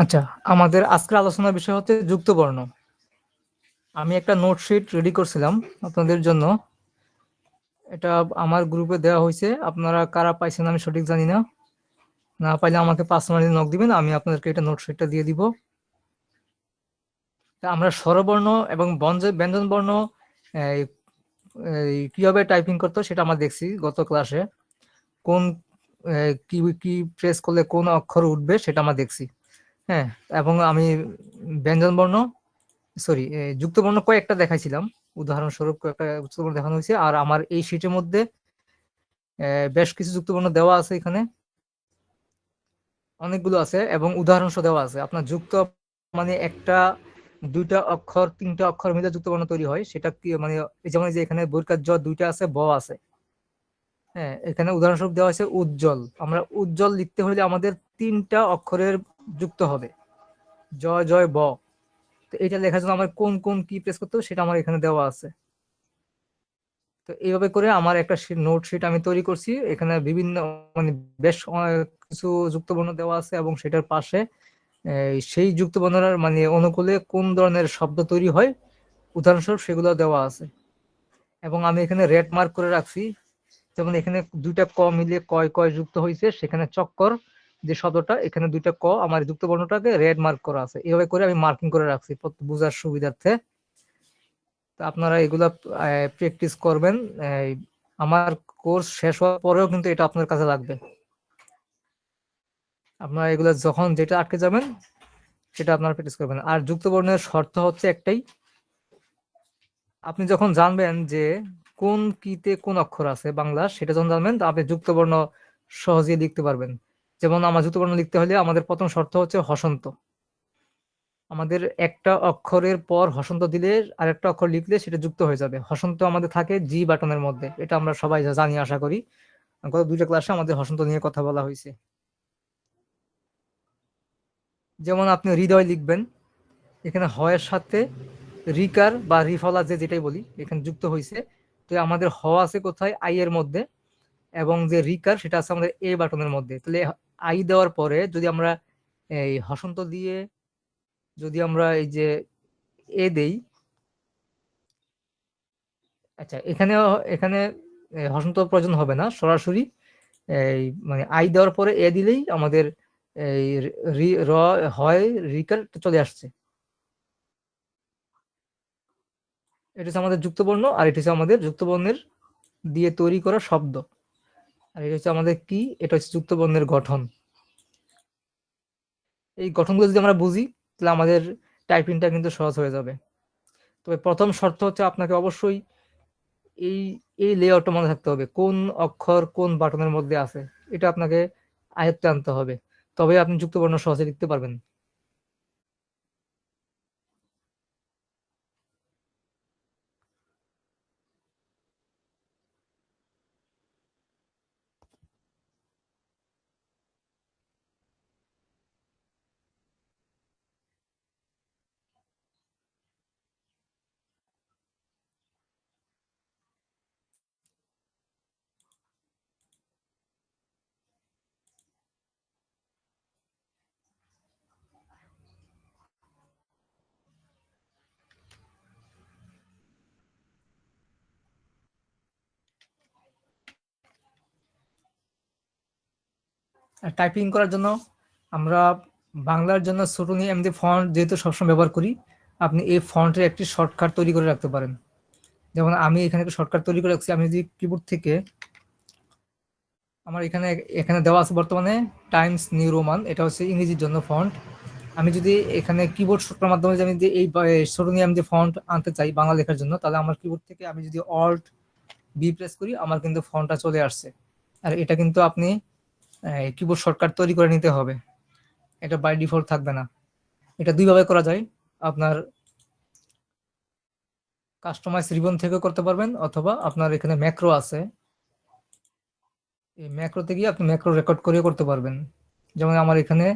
আচ্ছা, আমাদের আজকের আলোচনার বিষয় হচ্ছে যুক্তবর্ণ। আমি একটা নোটশিট রেডি করছিলাম আপনাদের জন্য। এটা আমার গ্রুপে দেওয়া হয়েছে। আপনারা কারা পাইছেন আমি সঠিক জানি না। না পাইলে আমাকে পার্সোনালি নক দিবেন। আমি আপনাদেরকে এটা নোটশিটটা দিয়ে দিব। আমরা স্বরবর্ণ এবং ব্যঞ্জনবর্ণ এই কিভাবে টাইপিং করতে হয় সেটা আমরা দেখছি গত ক্লাসে। কোন কি প্রেস করলে কোন অক্ষর উঠবে সেটা আমরা দেখছি। হ্যাঁ, এবং আমি ব্যঞ্জনবর্ণ যুক্তবর্ণ কয়েকটা দেখাইছিলাম। উদাহরণস্বরূপ কয়েকটা যুক্তবর্ণ দেখানো হয়েছে। আর আমার এই শীটের মধ্যে বেশ কিছু যুক্তবর্ণ দেওয়া আছে এখানে। অনেকগুলো আছে এবং উদাহরণ দেওয়া আছে। আপনার যুক্ত মানে একটা, দুইটা অক্ষর, তিনটা অক্ষর মিলে যুক্তবর্ণ তৈরি হয়। সেটা কি মানে যেমন যে এখানে বৈকার জ দুইটা আছে, ব আছে। হ্যাঁ, এখানে উদাহরণস্বরূপ দেওয়া হয়েছে উজ্জ্বল। আমরা উজ্জ্বল লিখতে হলে আমাদের তিনটা অক্ষরের যুক্ত হবে, জ জয় ব। তো এটা লেখার জন্য আমার কোন কোন কি প্রেস করতে হবে সেটা আমার এখানে দেওয়া আছে। তো এইভাবে করে আমার একটা নোটশিট আমি তৈরি করছি। এখানে বিভিন্ন মানে বেশ কিছু যুক্তবর্ণ দেওয়া আছে এবং সেটার পাশে সেই যুক্তবর্ণের মানে অনুকূলে কোন ধরনের শব্দ তৈরি হয় উদাহরণস্বরূপ সেগুলো দেওয়া আছে। এবং আমি এখানে রেড মার্ক করে রাখছি। যেমন এখানে দুইটা ক মিলিয়ে কয় কয় যুক্ত হয়েছে, সেখানে চক্কর যে শব্দটা, এখানে দুইটা ক আমার যুক্তবর্ণটাকে রেড মার্ক করা আছে। এভাবে করে আমি মার্কিং করে রাখছি বোঝার সুবিধার্থে। তো আপনারা এগুলা প্র্যাকটিস করবেন। আমার কোর্স শেষ হওয়ার পরেও কিন্তু এটা আপনার কাছে লাগবে। আপনারা এগুলা যখন যেটা আটকে যাবেন সেটা আপনারা প্র্যাকটিস করবেন। আর যুক্তবর্ণের শর্ত হচ্ছে একটাই, আপনি যখন জানবেন যে কোন কিতে কোন অক্ষর আছে বাংলা, সেটা যখন জানবেন আপনি যুক্তবর্ণ সহজেই লিখতে পারবেন। যেমন আমার যুক্তবর্ণ লিখতে হলে আমাদের প্রথম শর্ত হচ্ছে হসন্ত। আমাদের একটা অক্ষরের পর হসন্ত দিলে আরেকটা অক্ষর লিখলে সেটা যুক্ত হয়ে যাবে। হসন্ত আমাদের থাকে জি বাটনের মধ্যে, এটা আমরা সবাই জানি আশা করি। গত দুইটা ক্লাসে আমাদের হসন্ত নিয়ে কথা বলা হয়েছে। যেমন আপনি হৃদয় লিখবেন, এখানে হয়ের সাথে রিকার বা রিফলা যেটাই বলি এখানে যুক্ত হয়েছে। তো আমাদের হ আছে কোথায়, আই এর মধ্যে, এবং যে রিকার সেটা আছে আমাদের এ বাটনের মধ্যে। তাহলে আই দেওয়ার পরে যদি আমরা এই হসন্ত দিয়ে যদি আমরা এই যে এ দেই, আচ্ছা এখানে এখানে হসন্ত প্রয়োজন হবে না, সরাসরি এই মানে আই দেওয়ার পরে এ দিলেই আমাদের এই র হয় রিকার চলে আসছে। এটা হচ্ছে আমাদের যুক্তবর্ণ, আর এটা হচ্ছে আমাদের যুক্তবর্ণের দিয়ে তৈরি করা শব্দ। আর এটা হচ্ছে আমাদের কি, এটা হচ্ছে যুক্তবর্ণের গঠন। এই গঠনগুলো যদি আমরা বুঝি তাহলে আমাদের টাইপিংটা কিন্তু সহজ হয়ে যাবে। তবে প্রথম শর্ত হচ্ছে আপনাকে অবশ্যই এই এই লেআউটটা মনে থাকতে হবে, কোন অক্ষর কোন বাটনের মধ্যে আছে, এটা আপনাকে আয়ত্তে আনতে হবে। তবে আপনি যুক্তবর্ণ সহজে লিখতে পারবেন। আর টাইপিং করার জন্য আমরা বাংলার জন্য ছোটনি এমনি ফন্ট যেহেতু সবসময় ব্যবহার করি, আপনি এই ফন্টের একটি শর্টকাট তৈরি করে রাখতে পারেন। যেমন আমি এখানে একটা শর্টকাট তৈরি করে রাখছি। আমি যদি কিবোর্ড থেকে আমার এখানে এখানে দেওয়া আছে বর্তমানে টাইমস নিউ রোমান, এটা হচ্ছে ইংরেজির জন্য ফন্ট। আমি যদি এখানে কিবোর্ড শর্টকাটের মাধ্যমে আমি যে এই ছোটনি আমি যে ফন্ট আনতে চাই বাংলা লেখার জন্য, তাহলে আমার কিবোর্ড থেকে আমি যদি অল্ট বি প্রেস করি আমার কিন্তু ফন্টটা চলে আসছে। আর এটা কিন্তু আপনি কিবোর্ড শর্টকাট তৈরি করে নিতে হবে, এটা বাই ডিফল্ট থাকবে না। এটা দুইভাবে করা যায়, আপনার কাস্টমাইজ রিবন থেকে করতে পারবেন, অথবা আপনার এখানে ম্যাক্রো আছে, এই ম্যাক্রোতে গিয়ে আপনি ম্যাক্রো রেকর্ড করে করতে পারবেন। যেমন আমার এখানে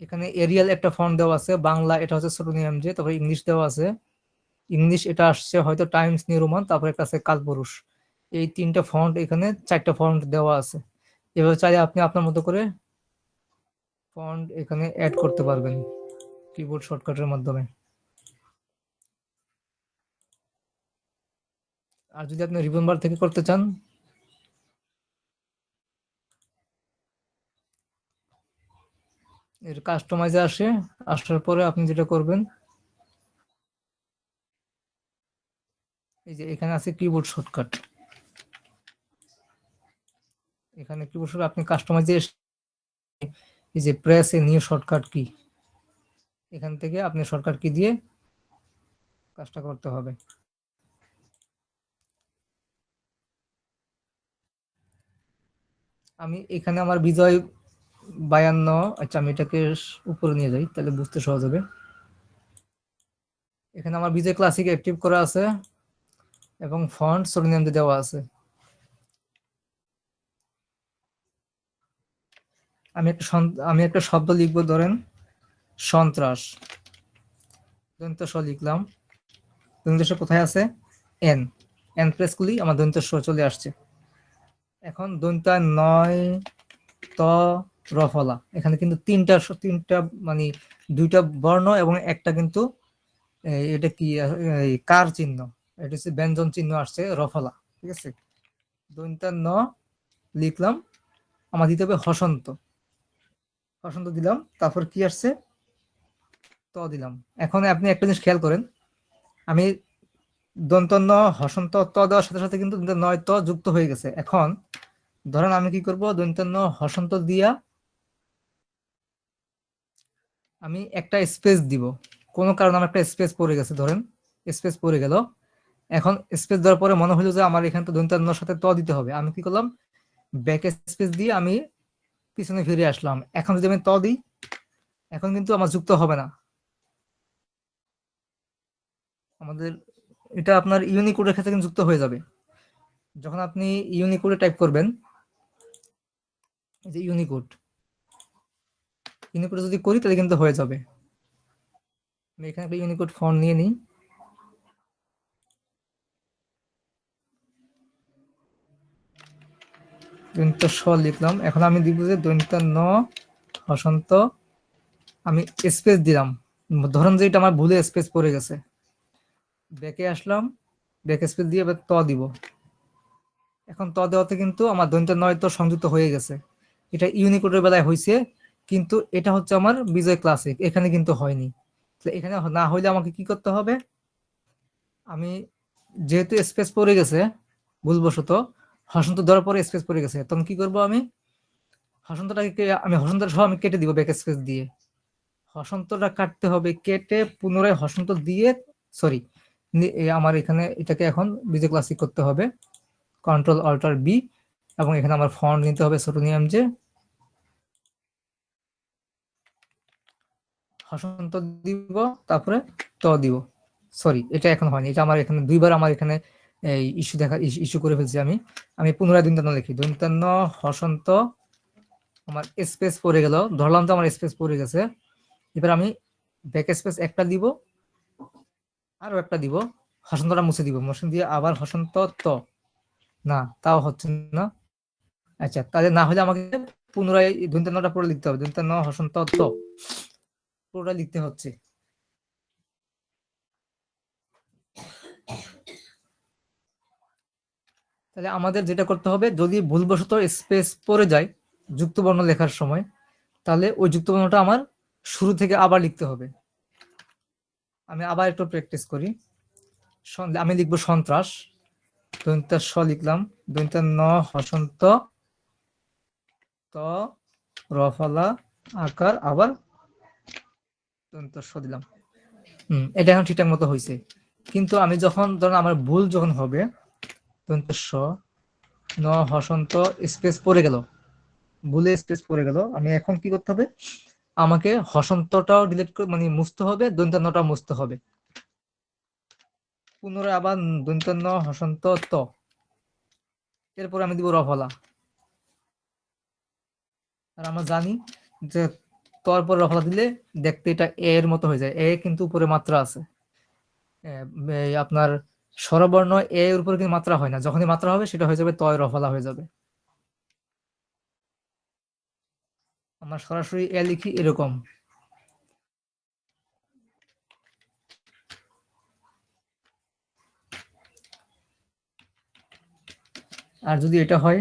এখানে এরিয়াল একটা ফন্ট দেওয়া আছে বাংলা, এটা হচ্ছে ছোটনিয়াম যে, তারপরে ইংলিশ দেওয়া আছে, ইংলিশ এটা আসছে হয়তো টাইমস নিউ রোমান, তারপরে একটা আছে কালপুরুষ। এই তিনটা ফন্ট, এখানে চারটা ফন্ট দেওয়া আছে। এভাবে চাইলে আপনি আপনার মতো করে ফন্ট এখানে অ্যাড করতে পারবেন কিবোর্ড শর্টকাটের মাধ্যমে। আর যদি আপনি রিবন বার থেকে করতে চান, এর কাস্টমাইজে আসার পরে আপনি যেটা করবেন, এই যে এখানে আছে কিবোর্ড শর্টকাট, এখানে কিবোর্ড শর্টকাট আপনি কাস্টমাইজে এই যে press a new shortcut key, এখান থেকে আপনি শর্টকাট কি দিয়ে কাজটা করতে হবে। আমি এখানে আমার বিজয় 52, আচ্ছা আমি এটাকে উপরে নিয়ে যাই তাহলে বুঝতে সহজ হবে। এখানে আমার বিজয় ক্লাসিক অ্যাক্টিভ করা আছে এবং ফন্ট সরনেম দেওয়া আছে। আমি একটা শব্দ লিখবো, ধরেন সন্ত্রাস, দন্ত স লিখলাম, দন্ত স কোথায় আছে, এন, এন প্রেস করলেই আমার দন্ত স চলে আসছে। এখন দন্ত 9 ত রফলা, এখানে কিন্তু তিনটা মানে দুইটা বর্ণ এবং একটা কিন্তু এটা কি কার চিহ্ন, এটা হচ্ছে ব্যঞ্জন চিহ্ন আসছে রফলা, ঠিক আছে। দন্ত ন লিখলাম, আমার দিতে হবে হসন্ত, হসন্ত দিলাম, তারপর কি আসছে, ত দিলাম। এখন আপনি একটা জিনিস খেয়াল করেন, আমি দন্ত ন হসন্ত ত দেওয়ার সাথে সাথে কিন্তু নয় ত যুক্ত হয়ে গেছে। এখন ধরেন আমি কি করব, দন্ত ন হসন্ত দিয়া আমি একটা স্পেস দিব, কোনো কারণে আমার একটা স্পেস পড়ে গেছে, ধরেন স্পেস পড়ে গেল। এখন স্পেস দেওয়ার পরে মনে হলো যে আমার এখানে তো দন্ত নর সাথে ত দিতে হবে, আমি কি করলাম, ব্যাক স্পেস দিয়ে আমি পিছনে ফিরে আসলাম। এখন যদি আমি ত দিই, এখন কিন্তু আমার যুক্ত হবে না। আমাদের এটা আপনার ইউনিকোডের ক্ষেত্রে কিন্তু যুক্ত হয়ে যাবে। যখন আপনি ইউনিকোডে টাইপ করবেন, এই যে ইউনিকোডে যদি করি তাহলে কিন্তু হয়ে যাবে। আমি এখানে একটা ইউনিকোড ফন্ট নিয়ে নিই, দন্ত স লিখলাম। এখন আমি দিব যে দন্ত ন হসন্ত, আমি স্পেস দিলাম, ধরুন যে এটা আমার ভুলে স্পেস পড়ে গেছে, ব্যাকে আসলাম, ব্যাক স্পেস দিয়ে এবার ত দিব। এখন ত দেওয়াতে কিন্তু আমার দন্ত নয় তো সংযুক্ত হয়ে গেছে। এটা ইউনিকোডের বেলায় হয়েছে, কিন্তু এটা হচ্ছে আমার বিজয় ক্লাসিক, এখানে কিন্তু হয়নি। এখানে না হইলে আমাকে কি করতে হবে, আমি যেহেতু স্পেস পড়ে গেছে ভুলবশত, হসন্ত দেওয়ার পরে স্পেস পড়ে গেছে, তখন কি করব, আমি হসন্তটা সহ আমি কেটে দিব ব্যাক স্পেস দিয়ে। হসন্তটা কাটতে হবে, কেটে পুনরায় হসন্ত দিয়ে, সরি, আমার এখানে এটাকে এখন বিজয় ক্লাসিক করতে হবে, কন্ট্রোল অল্টার বি, এবং এখানে আমার ফন্ট নিতে হবে সোটোনিয়াম যে, হসন্ত দিব, তারপরে ত দিব। সরি, এটা এখন হয়নি, এটা আমার এখানে দুইবার আমার এখানে এই ইস্যু করে ফেলছি। আমি পুনরায় দন্তান্ন লিখি, দন্তান্ন হসন্ত, আমার স্পেস পড়ে গেল, ধরলাম তো আমার স্পেস পড়ে গেছে। এবার আমি ব্যাক স্পেস একটা দিব, আরো একটা দিব, হসন্তটা মুছে দিব, মুছে দিয়ে আবার হসন্ত ত, না তাও হচ্ছে না। আচ্ছা, তাহলে না হলে আমাকে পুনরায় দন্তান্নটা পুরো লিখতে হবে, দন্তান্ন হসন্ত ত পুরোটা লিখতে হচ্ছে। তাহলে আমাদের যেটা করতে হবে, যদি ভুলবশত স্পেস পড়ে যায় যুক্ত বর্ণ লেখার সময়, তাহলে ওই যুক্ত বর্ণটা আমার শুরু থেকে আবার লিখতে হবে। আমি আবার একটু প্র্যাকটিস করি। আমি লিখবো সন্ত্রাস, দন্ত স লিখলাম, দন্ত ন হসন্ত ত রফলা আকার, আবার দন্ত স দিলাম। এটা এখন ঠিকঠাক মতো হয়েছে। কিন্তু আমি যখন ধরুন আমার ভুল যখন হবে, দন্ত স ন হসন্ত স্পেস পড়ে গেল, ভুলে স্পেস পড়ে গেল, আমি এখন কি করতে হবে, আমাকে হসন্তটাও ডিলিট করে মানে মুছতে হবে, দন্তান্নটাও মুছতে হবে, পুনরায় আবার দন্তান্ন হসন্ত ত, এরপর আমি দিব রফলা। আর আমরা জানি যে তর পর রফলা দিলে দেখতে এটা এর মতো হয়ে যায়, এ কিন্তু উপরে মাত্রা আছে, আপনার স্বরবর্ণ এর উপরে কিন্তু মাত্রা হয় না, যখনই মাত্রা হবে সেটা হয়ে যাবে তয় রফলা হয়ে যাবে। আমরা সরাসরি এ লিখি এরকম। আর যদি এটা হয়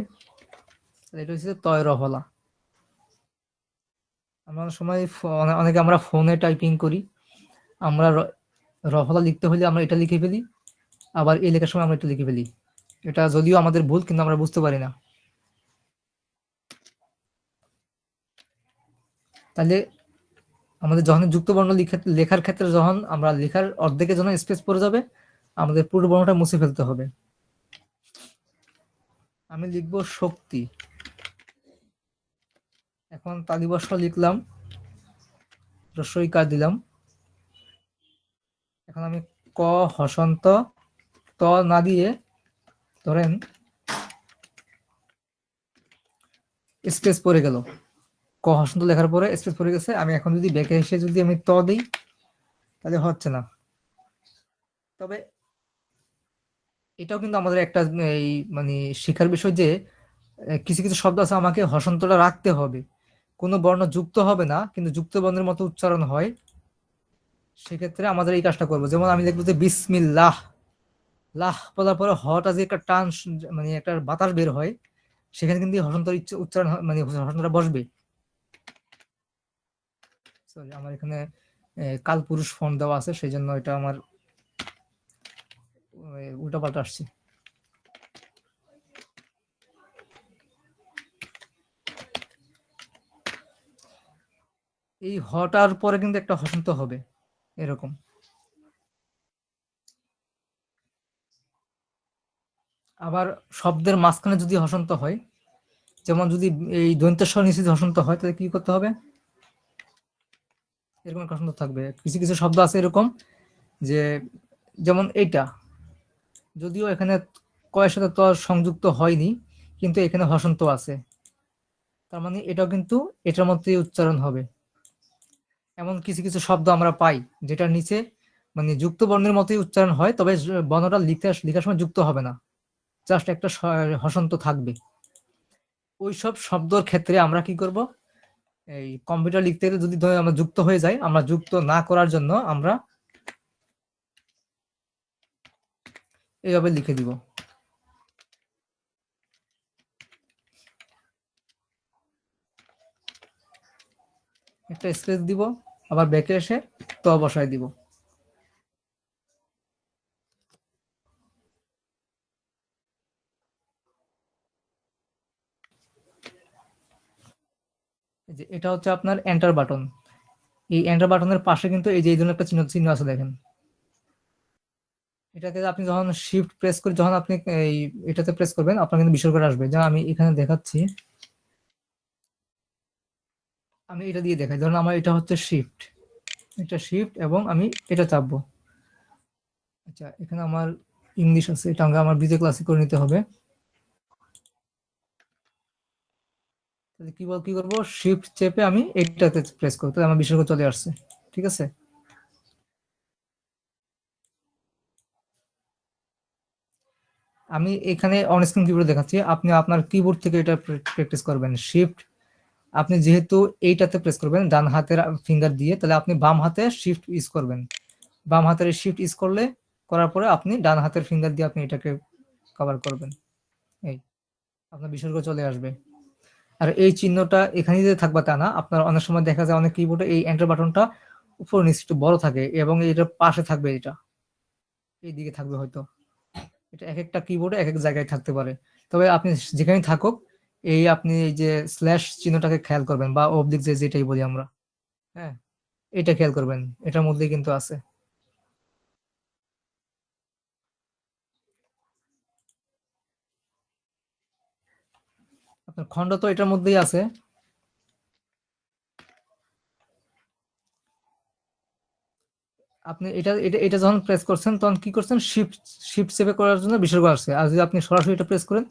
তাহলে এটা হচ্ছে তয় রফলা। আমরা অনেক সময় অনেকে আমরা ফোনে টাইপিং করি, আমরা রফলা লিখতে হলে আমরা এটা লিখে ফেলি, আবার এই লেখার সময় আমরা এটা লিখে ফেলি। এটা যদিও আমাদের ভুল, কিন্তু আমরা বুঝতে পারি না। তাহলে আমাদের যখন যুক্ত বর্ণ লেখার ক্ষেত্রে যখন আমরা লেখার অর্ধেকে যখন স্পেস পড়ে যাবে, আমাদের পুরো বর্ণটা মুছে ফেলতে হবে। আমি লিখবো শক্তি। এখন তালিবর্ষ লিখলাম, রস্বইকার দিলাম। এখন আমি ক হসন্ত ত না দিয়ে ধরেন স্পেস পড়ে গেল, ক হসন্ত লেখার পরে স্পেস পড়ে গেছে। আমি এখন যদি ব্যাকে এসে যদি আমি ত দিই তাহলে হচ্ছে না। তবে এটাও কিন্তু আমাদের একটা এই মানে শেখার বিষয় যে কিছু কিছু শব্দ আছে আমাকে হসন্তটা রাখতে হবে, কোনো বর্ণ যুক্ত হবে না কিন্তু যুক্ত বর্ণের মতো উচ্চারণ হয়, সেক্ষেত্রে আমাদের এই কাজটা করবো। যেমন আমি লিখবো যে বিসমিল্লাহ, লাহ বলার পরে হটা যে একটা টান মানে একটা বাতাস বের হয়, সেখানে কিন্তু হসন্তর উচ্চারণ মানে হসন্তটা বসবে। সরি, আমার এখানে কালপুরুষ ফন্ট দেওয়া আছে, সেই জন্য এটা আমার উল্টাপাল্টা আসছে। এই হটার পরে কিন্তু একটা হসন্ত হবে এরকম। আবার শব্দের মাঝখানে যদি হসন্ত হয়, যেমন যদি এই দন্তেশ্বর নিচে হসন্ত হয়, তাহলে কি করতে হবে? এরকম একটা হসন্ত থাকবে। কিছু কিছু শব্দ আছে এরকম যে, যেমন এইটা, যদিও এখানে কয়ের সাথে ত সংযুক্ত হয়নি, কিন্তু এখানে হসন্ত আছে, তার মানে এটাও কিন্তু এটার মধ্যেই উচ্চারণ হবে। এমন কিছু কিছু শব্দ আমরা পাই যেটার নিচে মানে যুক্ত বর্ণের মতোই উচ্চারণ হয়, তবে বর্ণটা লেখার সময় যুক্ত হবে না, জাস্ট একটা হসন্ত থাকবে। ওই সব শব্দর ক্ষেত্রে আমরা কি করব, এই কম্পিউটার লিখতে গেলে যদি আমরা যুক্ত হয়ে যায়, আমরা যুক্ত না করার জন্য আমরা এইভাবে লিখে দিব। একটা স্পেস দিব, আবার ব্যাকে এসে ত বসায় দিব। যে এটা হচ্ছে আপনার এন্টার বাটন। এই এন্টার বাটনের পাশে কিন্তু এই যে এই ধরনের একটা চিহ্ন চিহ্ন আছে, দেখেন। এটাকে আপনি যখন শিফট প্রেস করে যখন আপনি এই এটাতে প্রেস করবেন, আপনার কিন্তু বিসর্গ আসবে। যা আমি এখানে দেখাচ্ছি, আমি এটা দিয়ে দেখাই। ধরুন আমার এটা হচ্ছে শিফট, এটা শিফট এবং আমি এটা চাপবো। আচ্ছা, এখানে আমার ইংলিশ আছে, এটা আমার বিজে ক্লাসিক করে নিতে হবে। তাহলে কি করবো, শিফট চেপে আমি এইটাতে প্রেস করবো, তাহলে আমার বিসর্গ চলে আসছে। ঠিক আছে, আমি এখানে অন স্ক্রিন কিবোর্ড দেখাচ্ছি, আপনি আপনার কিবোর্ড থেকে এটা প্র্যাকটিস করবেন। শিফট আপনি যেহেতু এইটাতে প্রেস করবেন ডান হাতের ফিঙ্গার দিয়ে, তাহলে আপনি বাম হাতে শিফট ইউজ করবেন। বাম হাতের শিফট ইউজ করার পরে আপনি ডান হাতের ফিঙ্গার দিয়ে আপনি এটাকে কভার করবেন। এই আপনার বিসর্গ চলে আসবে। আর এই চিহ্নটা এখানে যে থাকবে তা না, আপনার অনেক সময় দেখা যায় অনেক কিবোর্ডে এই এন্টার বাটনটা উপর নিচে একটু বড় থাকে এবং এটার পাশে থাকবে, এটা এই দিকে থাকবে হয়তো। এটা এক একটা কিবোর্ডে এক এক জায়গায় থাকতে পারে। তবে আপনি যেখানে থাকুক, এই আপনি এই যে স্ল্যাশ চিহ্নটাকে খেয়াল করবেন, বা অবলিক যেটাই বলি আমরা, হ্যাঁ, এটা খেয়াল করবেন, এটার মধ্যেই কিন্তু আছে। আপনার খণ্ড তো এটার মধ্যেই আছে। আপনি এটা এটা এটা যখন প্রেস করছেন তখন কি করছেন, শিফট শিফট চেপে করার জন্য বিসর্গ আসছে। আর যদি আপনি সরাসরি এটা প্রেস করেন,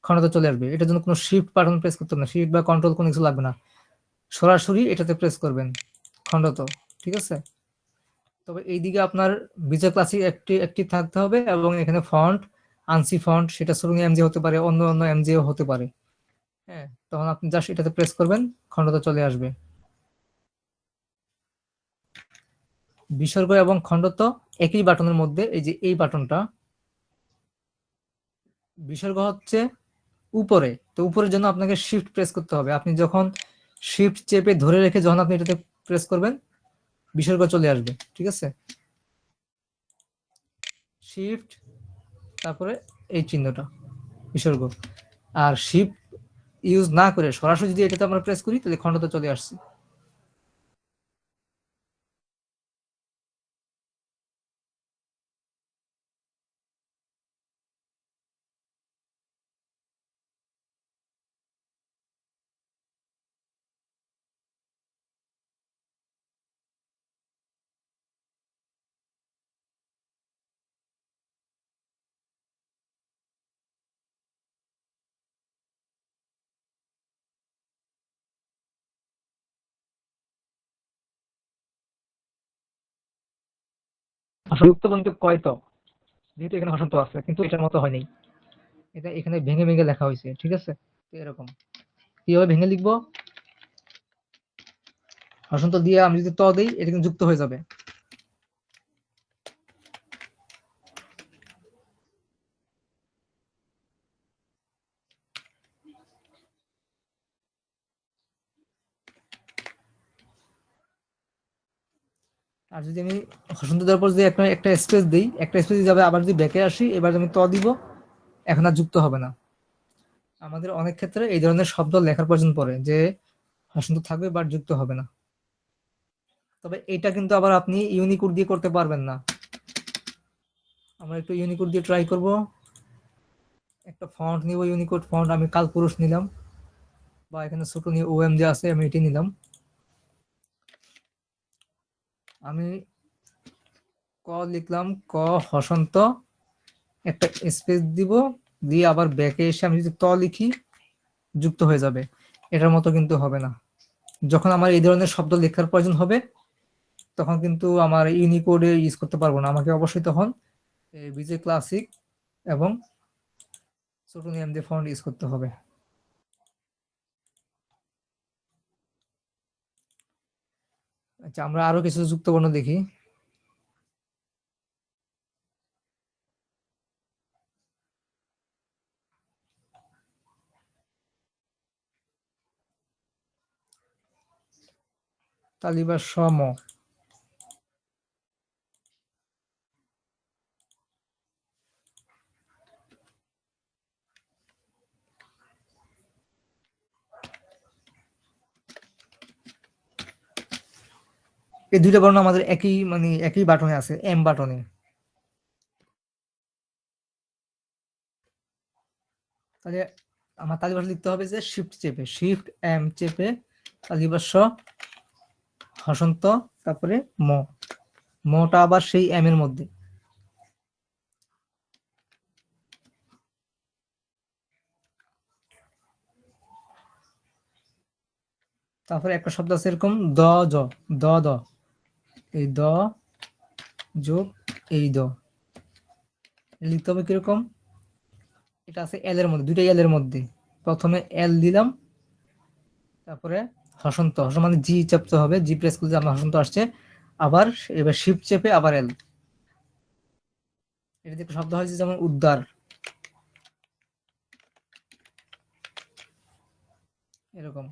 খণ্ড তো চলে আসবে। এটার জন্য কোনো শিফট বাটন প্রেস করতে হবে না, শিফট বা কন্ট্রোল কোনো কিছু লাগবে না, সরাসরি এটাতে প্রেস করবেন খণ্ড তো। ঠিক আছে, তবে এইদিকে আপনার বিজয় ক্লাসিক একটি একটি থাকতে হবে, এবং এখানে ফন্ট আনসি ফন্ট, সেটা সুরুং এমজে হতে পারে, অন্য অন্য এমজেও হতে পারে। হ্যাঁ, তখন আপনি জাস্ট এটাতে প্রেস করবেন, খণ্ডতা চলে আসবে। বিসর্গ এবং খণ্ডত একই বাটনের মধ্যে, এই যে এই বাটনটা, বিসর্গ হচ্ছে উপরে, তো উপরের জন্য আপনাকে শিফট প্রেস করতে হবে। আপনি যখন শিফট চেপে ধরে রেখে যখন আপনি এটাতে প্রেস করবেন, বিসর্গ চলে আসবে। ঠিক আছে, শিফট তারপরে এই চিহ্নটা বিসর্গ। আর শিফট ইউজ না করে সরাসরি যদি এটাতে আমরা প্রেস করি, তাহলে খণ্ডতা চলে আসছে। যুক্ত বলতে কয় তো, যেহেতু এখানে হসন্ত আছে কিন্তু এটার মতো হয়নি, এটা এখানে ভেঙে ভেঙে লেখা হয়েছে। ঠিক আছে, তো এরকম কিভাবে ভেঙে লিখবো, হসন্ত দিয়ে আমি যদি ত দিই, এটা কিন্তু যুক্ত হয়ে যাবে। আর যদি আমি হসন্ত দেওয়ার পর যদি একটা একটা স্পেস দিই, একটা স্পেস যাবে, আবার যদি ব্যাকে আসি, এবার আমি ত দিব, এখন আর যুক্ত হবে না। আমাদের অনেক ক্ষেত্রে এই ধরনের শব্দ লেখার প্রয়োজন পড়ে যে হসন্ত থাকবে বাট যুক্ত হবে না। তবে এটা কিন্তু আবার আপনি ইউনিকোড দিয়ে করতে পারবেন না। আমরা একটু ইউনিকোড দিয়ে ট্রাই করব। একটা ফন্ট নিব, ইউনিকোড ফন্ট, আমি কালপুরুষ নিলাম, বা এখানে ছোট নিয়ে ওএম যে আছে আমি এটি নিলাম। আমি ক লিখলাম, ক হসন্ত, একটা স্পেস দিব, দিয়ে আবার ব্যাকে এসে আমি যদি ত লিখি, যুক্ত হয়ে যাবে। এটার মতো কিন্তু হবে না। যখন আমার এই ধরনের শব্দ লেখার প্রয়োজন হবে, তখন কিন্তু আমার ইউনিকোডে ইউজ করতে পারবো না, আমাকে অবশ্যই তখন বিজে ক্লাসিক এবং ছোট নিয়ম দিয়ে ফন্ট ইউজ করতে হবে। আচ্ছা, আমরা আরো কিছু যুক্ত বর্ণ দেখি। তালিবা সম, এই দুইটা বর্ণ আমাদের একই মানে একই বাটনে আছে, এম বাটনে। তাহলে আমার তালিবাস লিখতে হবে যে শিফট চেপে, শিফট এম চেপে তালিবাস হসন্ত, তারপরে ম, মটা আবার সেই এম এর মধ্যে। তারপরে একটা শব্দ আছে এরকম দ জ, দ দ, এই দ যোগ এই দ, লিখতে হবে কিরকম, এটা আছে এল এর মধ্যে, দুইটা এল এর মধ্যে। প্রথমে এল দিলাম, তারপরে হসন্ত, হসন্ত মানে জি চাপতে হবে, জি প্রেস করলে আমার হসন্ত আসছে। আবার এবার শিফট চেপে আবার এল, এটা একটা শব্দ হয়েছে যেমন উদ্ধার, এরকম।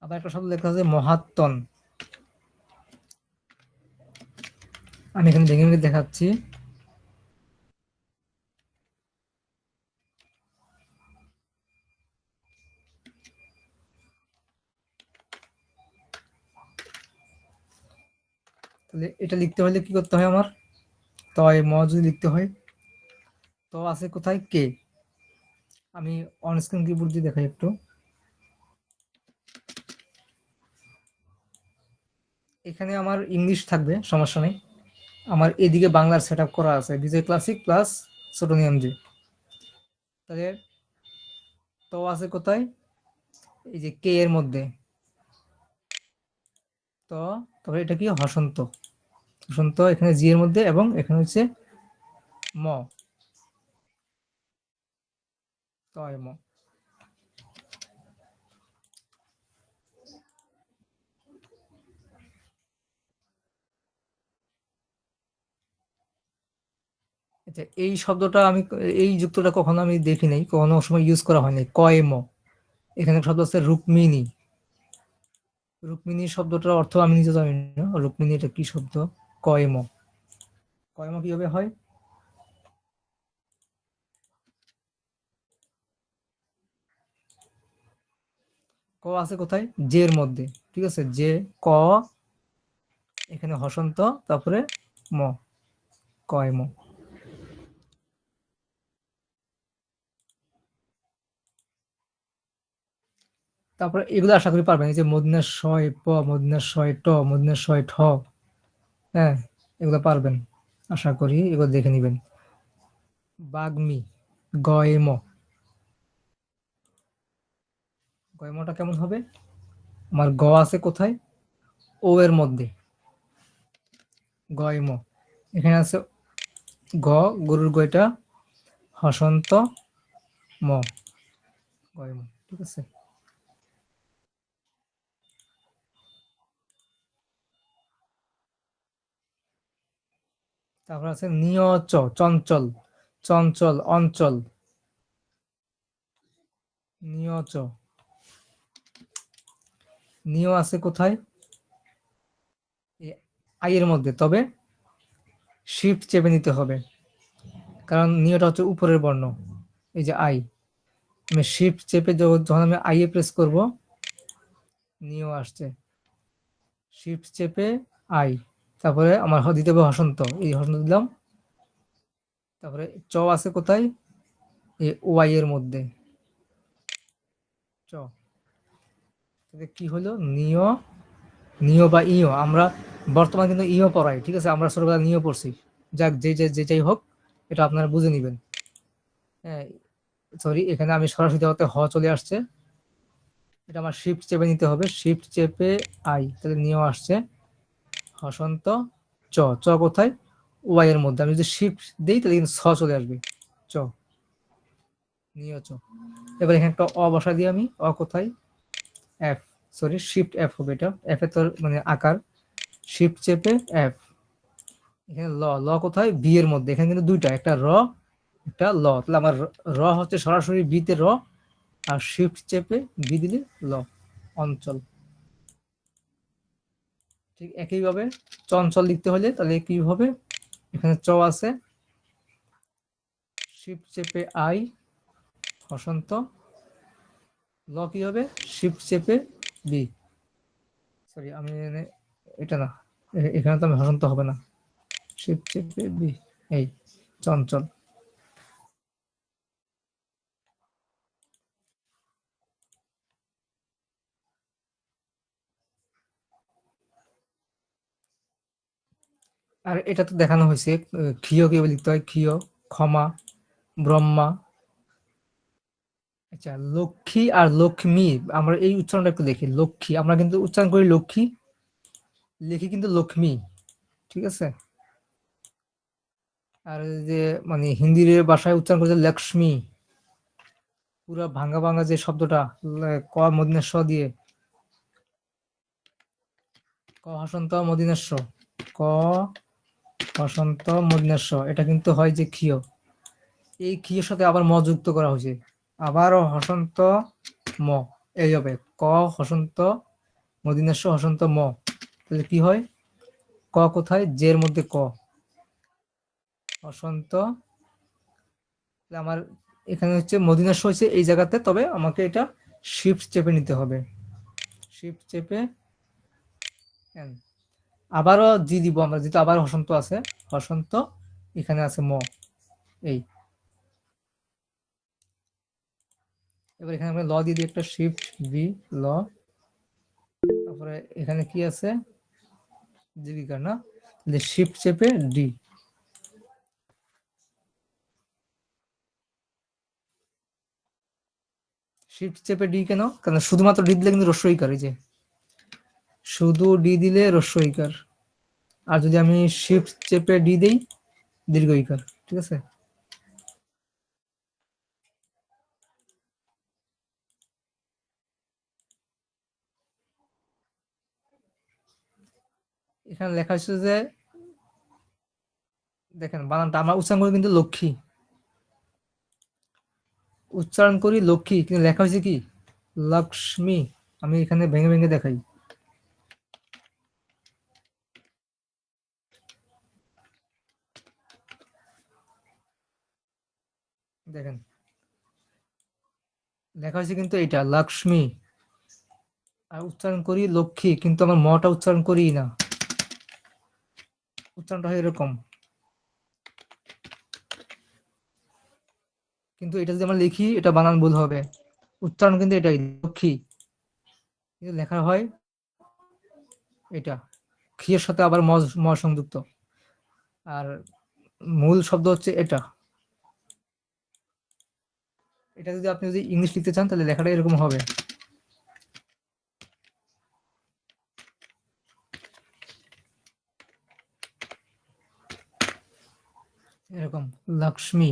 আবার একটা শব্দ লেখা আছে মহাত্তন, আমি এখানে ভেঙে ভেঙে দেখাচ্ছি। তাহলে এটা লিখতে হলে কি করতে হয় আমার, তয় ম যদি লিখতে হয়, তো আছে কোথায় কে, আমি অন স্ক্রিন কিবোর্ড দিয়ে দেখাই একটু। এখানে আমার ইংলিশ থাকবে, সমস্যা নেই। আমার এদিকে বাংলার সেট করা আছে, বিজয় ক্লাসিক প্লাস ছোট নিয়ম জি। তাহলে তো আছে কোথায়, এই যে কে এর মধ্যে, তো তবে এটা কি হসন্ত, হসন্ত এখানে জি এর মধ্যে, এবং এখানে হচ্ছে ম। কয়ম। আচ্ছা, এই শব্দটা আমি, এই যুক্তটা কখনো আমি দেখি নাই, কখনো সময় ইউজ করা হয়নি। কয়ম, এখানে শব্দ আছে রুক্মিণী। রুক্মিণী শব্দটার অর্থ আমি নিজে জানি না, রুক্মিণী এটা কি শব্দ? কয়ম, কয়ম কিভাবে হয়? ক আছে কোথায়? জের মধ্যে, ঠিক আছে, যে ক, এখানে হসন্ত, তারপরে ম, কয়ম। তারপরে এগুলো আশা করি পারবেন, এই যে মদিনার শয় প, মদিনার শয় ট, মদিনার শয় ঠ, হ্যাঁ, এগুলো পারবেন আশা করি, এগুলো দেখে নিবেন। বাগ্মি, গয়ম, গয়মটা কেমন হবে? আমার গ আছে কোথায়? ও এর মধ্যে, গয়ম। এখানে আছে গ, গরুর গয়টা, হসন্ত ম, গয়ম, ঠিক আছে। তারপর আছে নিয়চ, চঞ্চল, চঞ্চল অঞ্চল, নিয়চ, নিয় আছে কোথায়? এই আই এর মধ্যে, তবে শিফট চেপে নিতে হবে, কারণ নিয়টা হচ্ছে উপরের বর্ণ। এই যে আই, আমি শিফট চেপে যখন আমি আই এ প্রেস করব, নিয় আসছে, শিফট চেপে আই, তারপরে আমার দিতে হবে হসন্ত, এই হসন্ত দিলাম। তারপরে চ আছে কোথায়? এই ওয়াই এর মধ্যে, চ, তাহলে কি হলো? নিয়, নিয় বা ইয়, আমরা বর্তমানে কিন্তু ইয় পড়াই, ঠিক আছে, আমরা ছোটবেলা নিয় পড়ছি। যাক, যেটাই হোক, এটা আপনারা বুঝে নিবেন। হ্যাঁ, সরি, এখানে আমি সরাসরি হতে হ চলে আসছে, এটা আমার শিফট চেপে নিতে হবে, শিফট চেপে আই, তাহলে নিয় আসছে, হসন্ত চ, চ কোথায়? ওয়াই এর মধ্যে, আমি যদি শিফট দিই তাহলে কিন্তু ছ চলে আসবে, চ, নিয় চ। এবার এখানে একটা অ বসা দিই আমি, অ কোথায়? এফ, সরি, শিফট এফ হবে, এটা এফ এর তোর মানে আকার, শিফট চেপে এফ। এখানে ল, ল কোথায়? বি এর মধ্যে, এখানে কিন্তু দুইটা, একটা র, একটা ল, তাহলে আমার র হচ্ছে সরাসরি বি তে র, আর শিফট চেপে বি দিলে ল, অঞ্চল। ঠিক একইভাবে চঞ্চল লিখতে হলে তাহলে কি হবে? এখানে চ আছে, শিফট চেপে আই, হসন্ত, ল কি হবে? শিফট চেপে বি, সরি আমি এটা না, এখানে তো আমি হসন্ত হবে না, শিফট চেপে বি, এই চঞ্চল। আর এটা তো দেখানো হয়েছে, ক্ষীয় কিভাবে লিখতে হয়, ক্ষীয়, ক্ষমা, ব্রহ্মা। আচ্ছা, লক্ষ্মী আর লক্ষ্মী, আমরা এই উচ্চারণটা একটু দেখি, লক্ষ্মী আমরা কিন্তু উচ্চারণ করি লক্ষ্মী, লিখি কিন্তু লক্ষ্মী, ঠিক আছে। আর যে মানে হিন্দির ভাষায় উচ্চারণ করছে লক্ষ্মী, পুরো ভাঙা ভাঙা যে শব্দটা, ক মদিনের স দিয়ে, ক হসন্ত মদিনের স, ক হসন্ত মদিনের স, এটা কিন্তু হয় যে ক্ষীয়, এই ক্ষীয়ের সাথে আবার ম যুক্ত করা হয়েছে, আবারও হসন্ত ম, এই হবে ক হসন্ত মদিনের স হসন্ত ম, তাহলে কি হয়? ক কোথায়? জের মধ্যে ক, বসন্ত, আমার এখানে হচ্ছে মদিনা শো হচ্ছে এই জায়গাতে, তবে আমাকে এটা শিফট চেপে নিতে হবে, শিফট চেপে এন, আবারও জি দিব আমরা, যেহেতু আবার হসন্ত আছে, হসন্ত, এখানে আছে ম, এই, এবার এখানে আমরা ল দিয়ে দিই একটা, শিফট বি, ল, তারপরে এখানে কি আছে? জীবিকা না, শিফট চেপে ডি, শিফট চেপে ডি কেন? কারণ শুধুমাত্র ডি দিলে কিন্তু রস্বইকার, এই যে শুধু ডি দিলে রস্বইকার, আর যদি আমি শিফট চেপে ডি দেই দীর্ঘইকার, ঠিক আছে। এখানে লেখা হচ্ছে যে দেখেন বানানটা আমরা উচ্চারণ করি কিন্তু লক্ষ্মী, উচ্চারণ করি লক্ষ্মী, কিন্তু লেখা হয়েছে কি লক্ষ্মী। আমি এখানে ভেঙে ভেঙে দেখাই। দেখেন লেখা হয়েছে কিন্তু এটা লক্ষ্মী, আর উচ্চারণ করি লক্ষ্মী, কিন্তু আমার মটা উচ্চারণ করি না, উচ্চারণটা হয় এরকম। কিন্তু এটা যদি আমরা লিখি এটা বানান ভুল হবে, উচ্চারণ কিন্তু এটাই লক্ষ্মী, কিন্তু লেখা হয় এটা খিয়ের সাথে আবার ম সংযুক্ত, আর মূল শব্দ হচ্ছে এটা। এটা যদি আপনি যদি ইংলিশ লিখতে চান তাহলে লেখাটা এরকম হবে, এরকম লক্ষ্মী।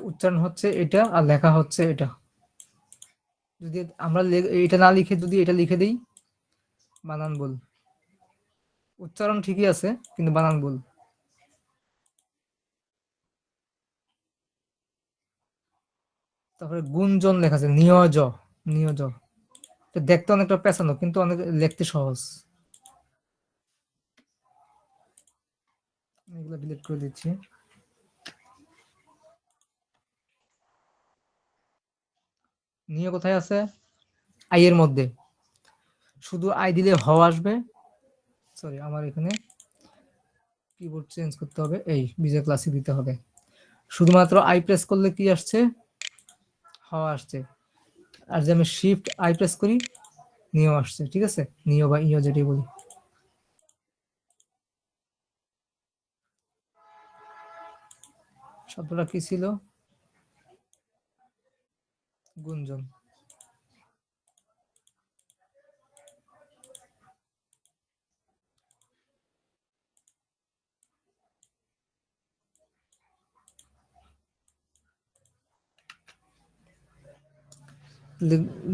উচ্চারণ হচ্ছে এটা আর লেখা হচ্ছে এটা। যদি আমরা এটা না লিখে যদি এটা লিখে দিই, বানান ভুল, উচ্চারণ ঠিকই আছে কিন্তু বানান ভুল। তারপরে গুঞ্জন লেখা আছে নিয়োজ, নিয়োজ, এটা দেখতে অনেকটা পেঁচানো কিন্তু অনেক লিখতে সহজ। এগুলো ডিলিট করে দিচ্ছি। নিয়ে কোথায় আছে, আই এর মধ্যে, শুধু আই দিলে হ আসবে। সরি আমার এখানে কিবোর্ড চেঞ্জ করতে হবে, এই বিজয় ক্লাসিক দিতে হবে। শুধুমাত্র আই প্রেস করলে কি আসছে, হ আসছে, আর যে আমি শিফট আই প্রেস করি নিয় আসছে। ঠিক আছে, নিয় বা ইয় যেটাই বলি। শব্দটা কি ছিল, গুঞ্জন।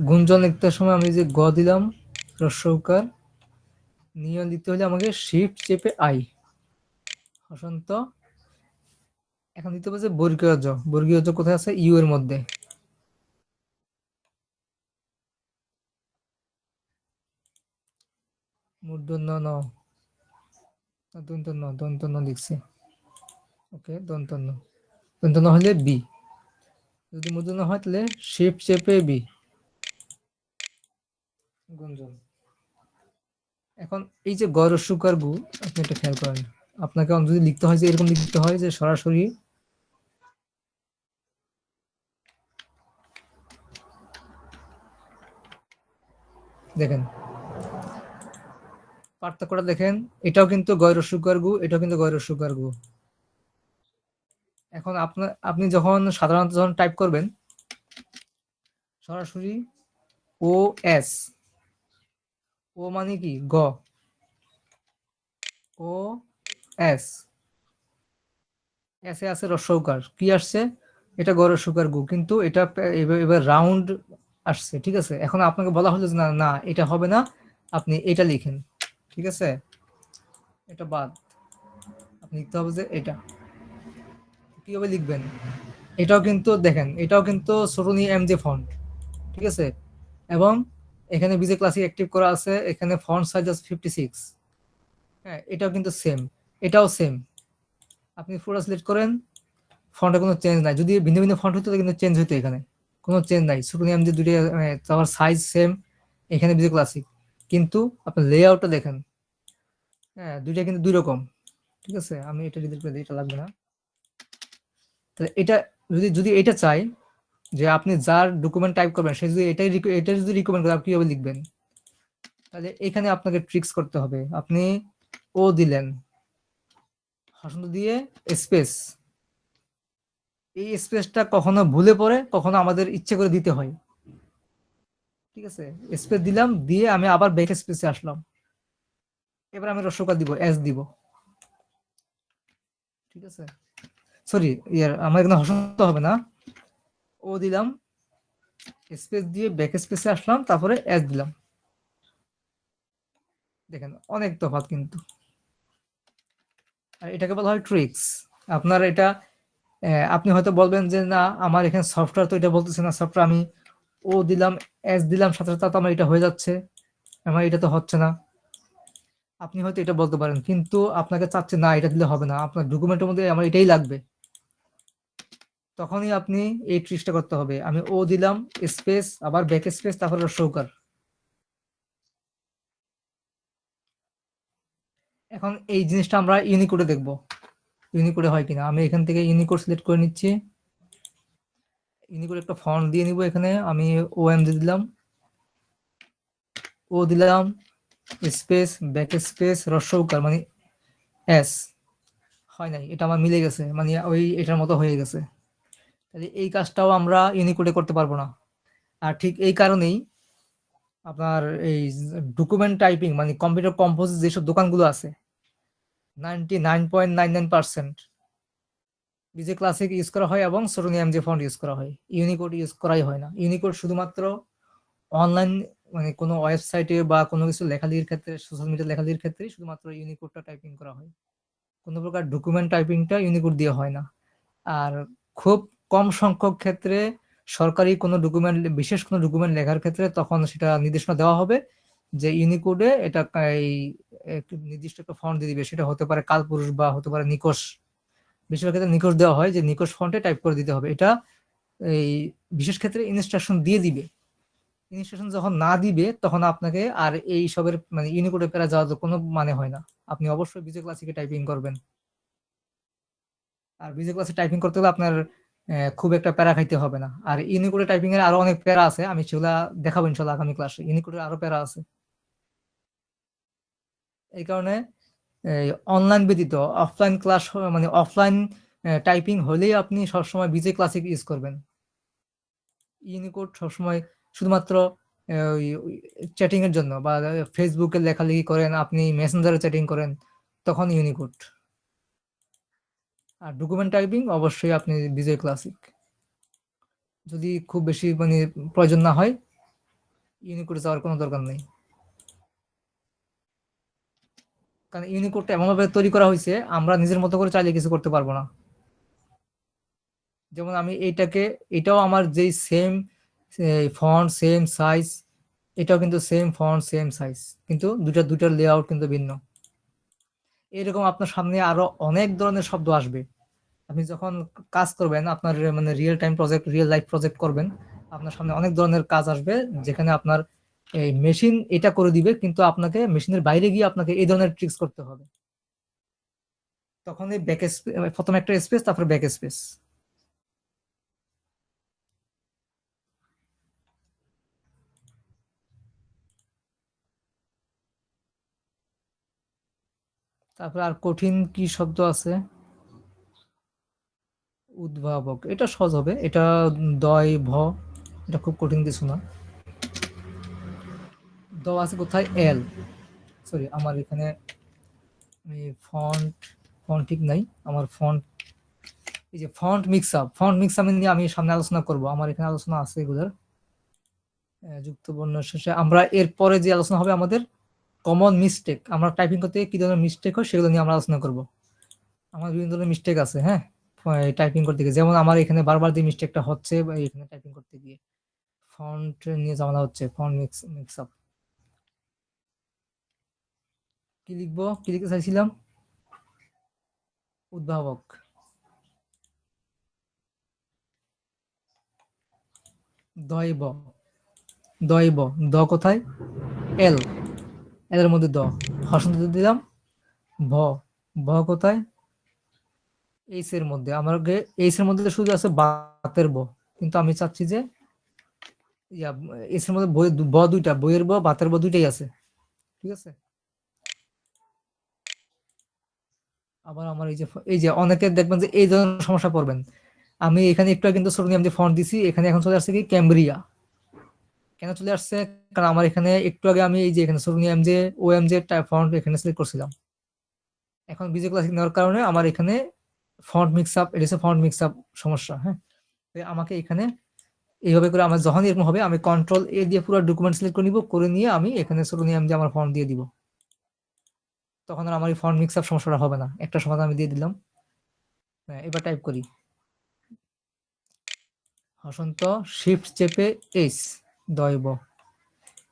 গুঞ্জন লিখতে সময় আমি যে গ দিলাম রস্যকার, নিয় লিখতে হলে আমাকে শিফট চেপে আই, হসন্ত। এখন দিতে হবে যে বর্গীয় জ, বর্গীয় জ কোথায় আছে, ইউ এর মধ্যে। মূর্ধন্য ন, দন্ত ন, দন্ত ন লিখছি। ওকে দন্ত ন, দন্ত ন হলে বি, যদি মূর্ধন্য হয় তাহলে শিফট চেপে বি, গুঞ্জন। এখন এই যে গ রস্যকার গু, আপনি এটা খেয়াল করেন, আপনাকে যদি লিখতে হয় যে এরকম লিখতে হয় যে সরাসরি, দেখেন পার্থক্যটা দেখেন, এটাও কিন্তু গয় রস্যকার গু, এটাও কিন্তু গয় রস্যকার গু। এখন আপনি যখন সাধারণত যখন টাইপ করবেন সরাসরি ও এস, ও মানে কি গ, ও এস, এসে আছে রস্যকার, কি আসছে, এটা গ রস্যকার গু, কিন্তু এটা এবার রাউন্ড আসছে। ঠিক আছে, এখন আপনাকে বলা হলো যে না না এটা হবে না, আপনি এটা লিখেন। ঠিক আছে, এটা বাদ, আপনি লিখতে হবে যে এটা। কিভাবে লিখবেন, এটাও কিন্তু দেখেন, এটাও কিন্তু সরুনি এমজে ফন্ট। ঠিক আছে, এবং এখানে বিজে ক্লাসিক অ্যাক্টিভ করা আছে, এখানে ফন্ট সাইজ আছে 56। হ্যাঁ এটাও কিন্তু সেম, এটাও সেম। আপনি পুরো সিলেক্ট করেন, ফন্টে কোনো চেঞ্জ নাই, যদি ভিন্ন ভিন্ন ফন্ট হতো কিন্তু চেঞ্জ হতো, এখানে কোনো চেঞ্জ নাই, সরুনি এমজে দুটো তার সাইজ সেম, এখানে বিজে ক্লাসিক, কিন্তু আপনার লেআউটটা দেখেন, হ্যাঁ দুইটা কিন্তু দুই রকম। ঠিক আছে, আমি এটা ডিলিট করে দিই, এটা লাগবে না। তাহলে এটা যদি যদি এটা চাই যে আপনি যার ডকুমেন্ট টাইপ করবেন সে যদি এটা যদি রিকমেন্ড করে আপনি কিভাবে লিখবেন, তাহলে এখানে আপনাকে ট্রিক্স করতে হবে। আপনি ও দিলেন, হসন্ত দিয়ে স্পেস, এই স্পেসটা কখনো ভুলে পড়ে কখনো আমাদের ইচ্ছে করে দিতে হয়। ঠিক আছে, স্পেস দিলাম, দিয়ে আমি আবার ব্যাক স্পেসে আসলাম, এবার আমি রস্যকার দিব, এস দিব। ঠিক আছে, সরি, আমার এখানে হসন্ত হবে না, ও দিলাম, স্পেস দিয়ে ব্যাক স্পেসে আসলাম, তারপরে এস দিলাম। দেখেন অনেক তফাৎ কিন্তু। আর এটাকে বলা হয় ট্রিক্স। আপনার এটা আপনি হয়তো বলবেন যে না আমার এখানে সফটওয়্যার তো এটা বলতেছে না, সফটওয়্যার আমি ও দিলাম এস দিলাম সাথে সাথে আমার এটা হয়ে যাচ্ছে, আমার এটা তো হচ্ছে না। আপনি হয়তো এটা বলতে পারেন, কিন্তু আপনাকে চাচ্ছে না এটা দিলে হবে না, আপনার ডকুমেন্টের মধ্যে আমার এটাই লাগবে। তখনই আপনি এই ট্রিক্সটা করতে হবে। আমি ও দিলাম স্পেস আবার ব্যাক স্পেস তারপরে সৌকার। এখন এই জিনিসটা আমরা ইউনিকোডে দেখব, ইউনিকোডে হয় কিনা। আমি এখান থেকে ইউনিকোড সিলেক্ট করে নিচ্ছি। ইউনিকোড একটা ফন্ট দিয়ে নিব, এখানে আমি ওএম দিয়ে দিলাম, ও দিলাম স্পেস ব্যাক স্পেস রস্যউকার মানে এস। হয় নাই, এটা আমার মিলে গেছে, মানে ওই এটার মতো হয়ে গেছে। তাহলে এই কাজটাও আমরা ইউনিকোডে করতে পারবো না। আর ঠিক এই কারণেই আপনার এই ডকুমেন্ট টাইপিং মানে কম্পিউটার কম্পোজ যেসব দোকানগুলো আছে 99.99% বিজে ক্লাসিক ইউজ করা হয় এবং সোটোনিয়াম যে ফন্ট ইউজ করা হয়, ইউনিকোড ইউজ করাই হয় না। ইউনিকোড শুধুমাত্র অনলাইন মানে কোনো ওয়েবসাইটে বা কোনো কিছু লেখালেখির ক্ষেত্রে, সোশ্যাল মিডিয়া লেখালেখির ক্ষেত্রে শুধুমাত্র ইউনিকোডটা টাইপিং করা হয়। কোনো প্রকার ডকুমেন্ট টাইপিংটা ইউনিকোড দিয়ে হয় না। আর খুব কম সংখ্যক ক্ষেত্রে সরকারি কোনো ডকুমেন্ট, বিশেষ কোনো ডকুমেন্ট লেখার ক্ষেত্রে তখন সেটা নির্দেশনা দেওয়া হবে যে ইউনিকোডে এটা এই একটু নির্দিষ্ট একটা ফন্ট দিয়ে দিবে, সেটা হতে পারে কালপুরুষ বা হতে পারে নিকোষ। বেশিরভাগ ক্ষেত্রে নিকোষ দেওয়া হয় যে নিকোষ ফন্টে টাইপ করে দিতে হবে। এটা এই বিশেষ ক্ষেত্রে ইনস্ট্রাকশন দিয়ে দিবে। ইনস্ট্রাকশন যখন না দিবে তখন আপনাকে আর এই সবের মানে ইউনিকোডে প্যারা যাওয়ার কোনো মানে হয় না। আপনি অবশ্যই বিজে ক্লাসিকে টাইপিং করবেন। আর বিজে ক্লাসে টাইপিং করতে হলে আপনার খুব একটা প্যারা খাইতে হবে না। আর ইউনিকোডে টাইপিং এর আরো অনেক প্যারা আছে, আমি সেগুলা দেখাবো ইনশাল্লাহ আগামী ক্লাসে। ইউনিকোডের আরো প্যারা আছে। এই কারণে অনলাইন ব্যতীত অফলাইন ক্লাস মানে অফলাইন টাইপিং হলেই আপনি সবসময় বিজে ক্লাসিক ইউজ করবেন। ইউনিকোড সবসময় শুধুমাত্র চ্যাটিং এর জন্য বা ফেসবুকে লেখালেখি করেন, আপনি মেসেঞ্জারে চ্যাটিং করেন, তখন ইউনিকোড। আর ডকুমেন্ট টাইপিং অবশ্যই আপনি বিজয় ক্লাসিক। যদি খুব বেশি মানে প্রয়োজন না হয় ইউনিকোডে যাওয়ার কোনো দরকার নেই। কারণ ইউনিকোডটা এমনভাবে তৈরি করা হয়েছে আমরা নিজের মতো করে চাইলে কিছু করতে পারবো না। যেমন আমি এইটাকে, এটাও আমার যেই সেম ফন্ট সেম সাইজ, এটাও কিন্তু সেম ফন্ট সেম সাইজ, কিন্তু দুটার লেআউট কিন্তু ভিন্ন। এরকম আপনার সামনে আরো অনেক ধরনের শব্দ আসবে। আপনি যখন কাজ করবেন আপনার মানে real time project, real life project করবেন, আপনার সামনে অনেক ধরনের কাজ আসবে যেখানে আপনার এই মেশিন এটা করে দিবে, কিন্তু আপনাকে মেশিনের বাইরে গিয়ে আপনাকে এই ধরনের ট্রিক্স করতে হবে। তখন এই ব্যাক প্রথমে একটা স্পেস তারপর ব্যাক স্পেস। তারপর আর কঠিন কি শব্দ আছে? উদ্ভাবক, এটা সহজ হবে, এটা দয় ভ, এটা খুব কঠিন কিছু না। দ আছে কোথায়? এল। সরি, আমার এখানে ফন্ট ফন্ট ঠিক নাই আমার ফন্ট। এই যে font mix up, font mix up নিয়ে আমি সামনে আলোচনা করব, আমার এখানে আলোচনা আছে এগুলোর। যুক্ত বর্ণ শেষে আমরা এরপরে যে আলোচনা হবে আমাদের কমন মিস্টেক, আমরা টাইপিং করতে গিয়ে কি ধরনের মিস্টেক হয় সেগুলো নিয়ে আমরা আলোচনা করব। আমার বিভিন্ন ধরনের মিস্টেক আছে, হ্যাঁ, টাইপিং করতে গিয়ে। যেমন আমার এখানে বারবার যে মিস্টেকটা হচ্ছে এখানে টাইপিং করতে গিয়ে, ফন্ট নিয়ে ঝামেলা হচ্ছে, ফন্ট মিক্স আপ। কি লিখবো, কি লিখতে চাইছিলাম? উদ্ভাবক, দয়ব, দয়ব, দ কোথায়? এল, এর মধ্যে দ, হসন্ত দিলাম। ভ, ভ কোথায়? এইচ এর মধ্যে, আমার এইচ এর মধ্যে শুধু আছে বাতের ব, কিন্তু আমি চাচ্ছি যে ইয়া এইচ এর মধ্যে ব দুইটা, বইয়ের ব বাতের ব দুইটাই আছে, ঠিক আছে। আবার আমার এই যে অনেকে দেখবেন যে এই ধরনের সমস্যা পড়বেন। আমি এখানে একটু আগে কিন্তু সোনিয়াম যে ফন্ট দিছি, এখানে এখন চলে আসছে কি ক্যামব্রিয়া। কেন চলে আসছে? কারণ আমার এখানে একটু আগে আমি এই যে এখানে সোনিয়াম যে ওএম যে ফন্ট এখানে সিলেক্ট করছিলাম। এখন বিজে ক্লাসিক নেওয়ার কারণে আমার এখানে ফন্ট মিক্স আপ, এটা হচ্ছে ফন্ট মিক্স আপ সমস্যা। হ্যাঁ, আমাকে এখানে এইভাবে করে আমার যখন এরকম হবে আমি কন্ট্রোল এ দিয়ে পুরো ডকুমেন্ট সিলেক্ট করে নিব, করে নিয়ে আমি এখানে ছোট নিয়ে আমি যে আমার ফন্ট দিয়ে দিব, তখন আর আমার এই ফন্ট মিক্স আপ সমস্যাটা হবে না। একটা সমাধান আমি দিয়ে দিলাম। হ্যাঁ, এবার টাইপ করি হসন্ত, শিফট চেপে এইচ, দয়ব।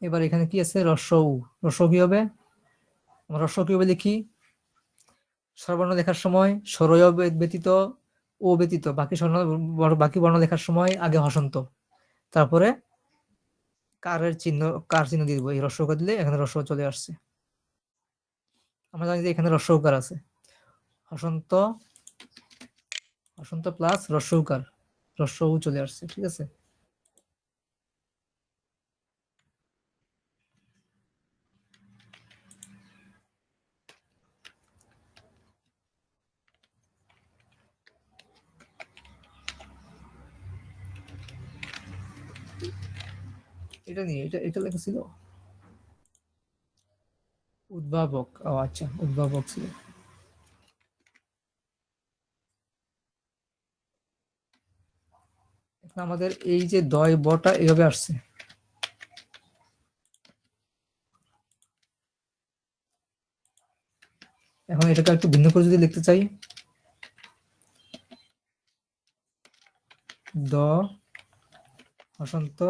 এবার এখানে কি আছে, রস্বউ। রস্বউ কি হবে, আমরা রস্বউ কি হবে লিখি, স্বরবর্ণ লেখার সময় স্বরয় ব্যতীত ও ব্যতীত বাকি বর্ণ লেখার সময় আগে হসন্ত, তারপরে কারের চিহ্ন, কার চিহ্ন দিয়ে দিব। এই রস্বকার দিলে এখানে রস্ব চলে আসছে। আমরা জানি যে এখানে রস্বকার আছে, হসন্ত, হসন্ত প্লাস রস্বকার, রস্বউ চলে আসছে। ঠিক আছে, এটা নিয়ে এটা এটা লেখা ছিল উদ্ভাবক। ও আচ্ছা, উদ্ভাবক ছিল। এখন আমাদের এই যে দয় বটা এভাবে আসছে। এখন এটাকে একটু ভিন্ন করে যদি লিখতে চাই, দ হসন্ত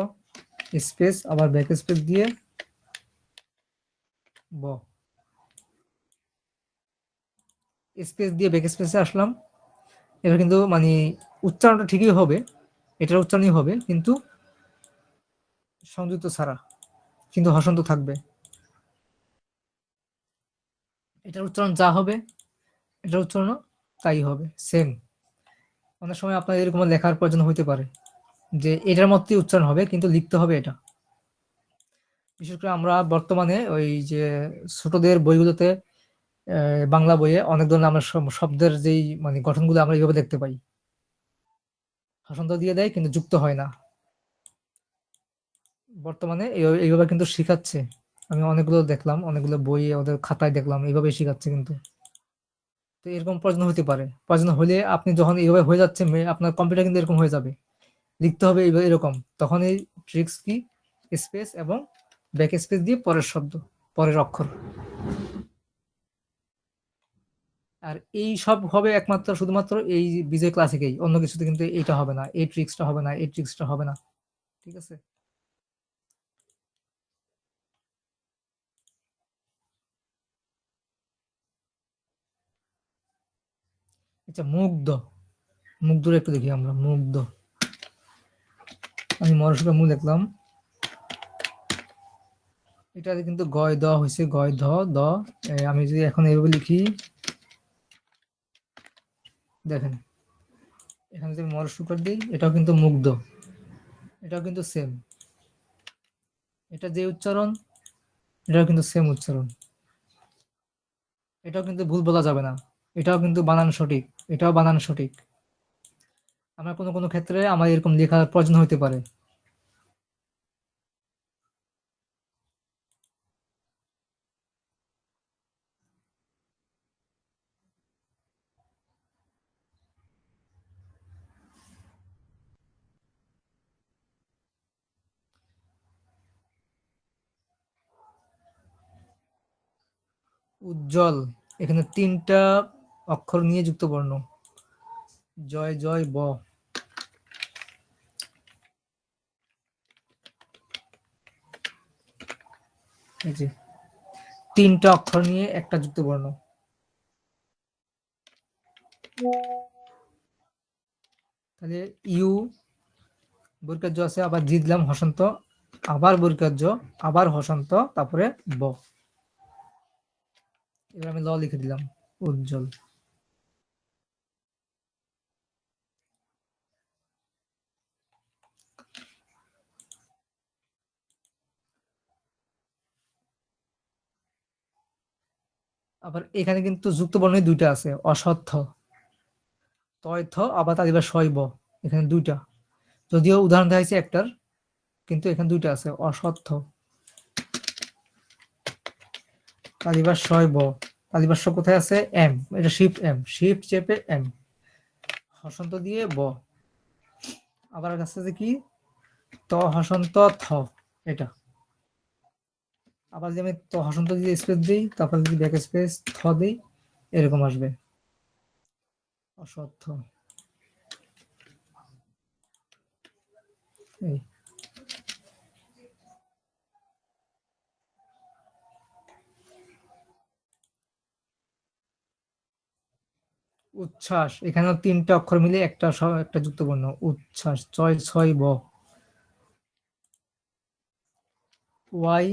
স্পেস আবার ব্যাক স্পেস দিয়ে ব, স্পেস দিয়ে ব্যাক স্পেসে আসলাম। এবার কিন্তু মানে উচ্চারণটা ঠিকই হবে, এটার উচ্চারণই হবে কিন্তু সংযুক্ত ছাড়া, কিন্তু হসন্ত থাকবে। এটার উচ্চারণ যা হবে এটার উচ্চারণ তাই হবে, সেম। অনেক সময় আপনার এরকম লেখার প্রয়োজন হইতে পারে যে এটার মধ্যেই উচ্চারণ হবে কিন্তু লিখতে হবে এটা। বিশেষ করে আমরা বর্তমানে ওই যে ছোটদের বইগুলোতে, বাংলা বইয়ে অনেক ধরনের আমরা শব্দের যেই মানে গঠনগুলো আমরা এইভাবে দেখতে পাই, হসন্ত দিয়ে দেয় কিন্তু যুক্ত হয় না। বর্তমানে এইভাবে কিন্তু শিখাচ্ছে, আমি অনেকগুলো দেখলাম, অনেকগুলো বই ওদের খাতায় দেখলাম এইভাবে শিখাচ্ছে কিন্তু। তো এরকম প্রয়োজন হতে পারে, প্রয়োজন হলে আপনি যখন এইভাবে হয়ে যাচ্ছে আপনার কম্পিউটার কিন্তু এরকম হয়ে যাবে, লিখতে হবে এইভাবে এরকম, তখন এই ট্রিক্স কি, স্পেস এবং ব্যাক স্পেস দিয়ে পরের শব্দ, পরের অক্ষর। আর এই সব হবে একমাত্র শুধুমাত্র এই বিজয় ক্লাসিকেই, অন্য কিছুতে কিন্তু এইটা হবে না, এই ট্রিক্সটা হবে না, এই ট্রিক্সটা হবে না। ঠিক আছে, আচ্ছা মুগ্ধ, মুগ্ধর একটু দেখি আমরা, মুগ্ধ, আমি মরশুকা মু দেখলাম, এটা কিন্তু গয় দ হয়েছে, গয় ধ দ। আমি যদি এখন এইভাবে লিখি, দেখেন এখানে যদি মরশুকার দিই এটাও কিন্তু মুগ্ধ, এটাও কিন্তু সেম, এটা যে উচ্চারণ এটাও কিন্তু সেম উচ্চারণ, এটাও কিন্তু ভুল বলা যাবে না, এটাও কিন্তু বানান সঠিক, এটাও বানান সঠিক। আমার কোনো কোনো ক্ষেত্রে আমার এরকম লেখার প্রয়োজন হতে পারে। উজ্জ্বল, এখানে তিনটা অক্ষর নিয়ে যুক্ত বর্ণ, জয় জয় ব, এই যে তিনটা অক্ষর নিয়ে একটা যুক্ত বর্ণ। তাহলে ইউ বর্গার জ আছে, আবার জি দিলাম হসন্ত, আবার বর্গার জ, আবার হসন্ত, তারপরে ব। এবার আমি ল লিখে দিলাম, উজ্জ্বল। আবার এখানে কিন্তু যুক্ত বর্ণ দুইটা আছে, অসত্য, তয়থ আবার তালিবা শৈব, এখানে দুইটা, যদিও উদাহরণ দেওয়া হয়েছে একটার, কিন্তু এখানে দুইটা আছে, অসত্য, তালিবা শৈব। তালিবাস্য কোথায় আছে, এম, এটা শিফট এম, শিফট চেপে এম, হসন্ত দিয়ে ব, আবার কাছে যে কি ত হসন্ত থ, এটা আবার যদি আমি ত হসন্ত দিয়ে স্পেস দিই, তারপর যদি ব্যাক স্পেস থ দিই, এরকম আসবে অসত্য। এই উচ্ছ্বাস, এখানেও 3টে অক্ষর মিলে একটা যুক্তবর্ণ, উচ্ছ্বাস, ছয় ছয় ব, ওয়াই,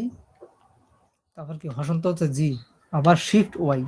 তারপর কি হসন্ত হচ্ছে জি, আবার শিফট ওয়াই।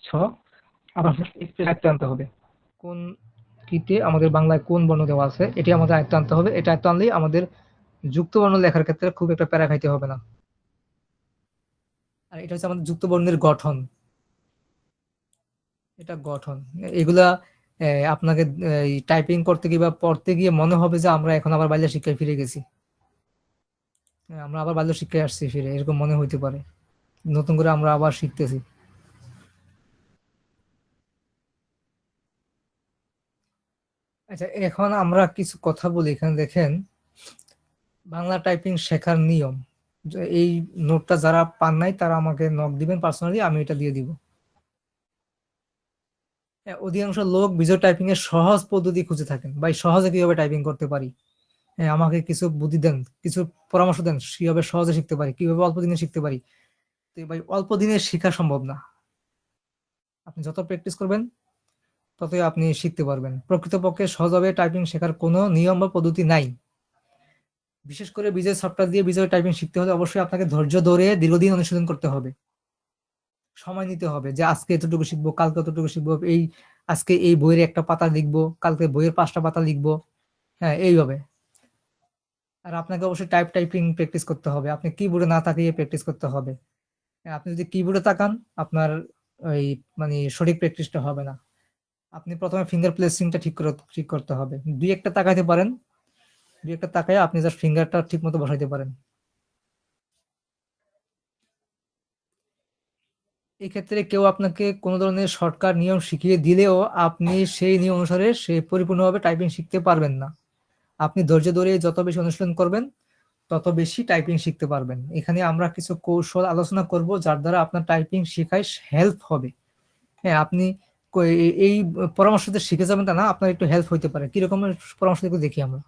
ছ, আবার আয়ত্তে আনতে হবে কোন কিতে আমাদের বাংলায় কোন বর্ণ দেওয়া আছে, এটি আমাদের আয়ত্তে আনতে হবে। এটা আয়ত্তে আনলেই আমাদের যুক্ত বর্ণ লেখার ক্ষেত্রে খুব একটা প্যারা খাইতে হবে না। আর এটা হচ্ছে আমাদের যুক্ত বর্ণের গঠন, এটা গঠন। এগুলা আপনাকে টাইপিং করতে গিয়ে বা পড়তে গিয়ে মনে হবে যে আমরা এখন আবার বাল্য শিক্ষায় ফিরে গেছি, আমরা আবার বাল্য শিক্ষায় আসছি ফিরে, এরকম মনে হইতে পারে, নতুন করে আমরা আবার শিখতেছি। আচ্ছা, এখন আমরা কিছু কথা বলি। এখানে দেখেন বাংলা টাইপিং শেখার নিয়ম, এই নোটটা যারা পান নাই তারা আমাকে নক দিবেন পার্সোনালি, আমি এটা দিয়ে দিব। হ্যাঁ, অধিকাংশ লোক ভিজুয়াল টাইপিং এর সহজ পদ্ধতি খুঁজে থাকেন, ভাই সহজে কিভাবে টাইপিং করতে পারি, হ্যাঁ আমাকে কিছু বুদ্ধি দেন, কিছু পরামর্শ দেন কিভাবে সহজে শিখতে পারি, কিভাবে অল্প দিনে শিখতে পারি। তো ভাই অল্প দিনে শেখা সম্ভব না, আপনি যত প্র্যাকটিস করবেন ততই আপনি শিখতে পারবেন। প্রকৃতপক্ষে সহজভাবে টাইপিং শেখার কোনো নিয়ম বা পদ্ধতি নাই। বিশেষ করে বিজয় সফটওয়্যার দিয়ে বিজয় টাইপিং শিখতে হলে অবশ্যই আপনাকে ধৈর্য ধরে দীর্ঘদিন অনুশীলন করতে হবে, সময় নিতে হবে, যে আজকে এতটুকু শিখবো, কালকে এতটুকু শিখবো, আজকে এই বইয়ের একটা পাতা লিখবো, কালকে বইয়ের 5টা পাতা লিখবো, হ্যাঁ এইভাবে। আর আপনাকে অবশ্যই টাইপিং প্র্যাকটিস করতে হবে, আপনি কিবোর্ডে না তাকিয়ে প্র্যাকটিস করতে হবে। হ্যাঁ, আপনি যদি কিবোর্ডে তাকান আপনার ওই মানে সঠিক প্র্যাকটিসটা হবে না। আপনি প্রথমে ফিঙ্গার প্লেসিংটা ঠিক করতে হবে, দুই একটা তাকাইতে পারেন, দুই একটা তাকায় আপনি জাস্ট ফিঙ্গারটা ঠিক মতো বসাইতে পারেন। এক্ষেত্রে কেউ আপনাকে কোনো ধরনের শর্টকাট নিয়ম শিখিয়ে দিলেও আপনি সেই নিয়ম অনুসারে পরিপূর্ণভাবে টাইপিং শিখতে পারবেন না। আপনি ধৈর্য ধরে যত বেশি অনুশীলন করবেন তত বেশি টাইপিং শিখতে পারবেন। এখানে আমরা কিছু কৌশল আলোচনা করব যার দ্বারা আপনার টাইপিং শেখায় হেল্প হবে। হ্যাঁ, আপনি এই পরামর্শ দিয়ে শিখে যাবেন তা না, আপনার একটু হেল্প হইতে পারে। কি রকমের পরামর্শ একটু দেখি আমরা।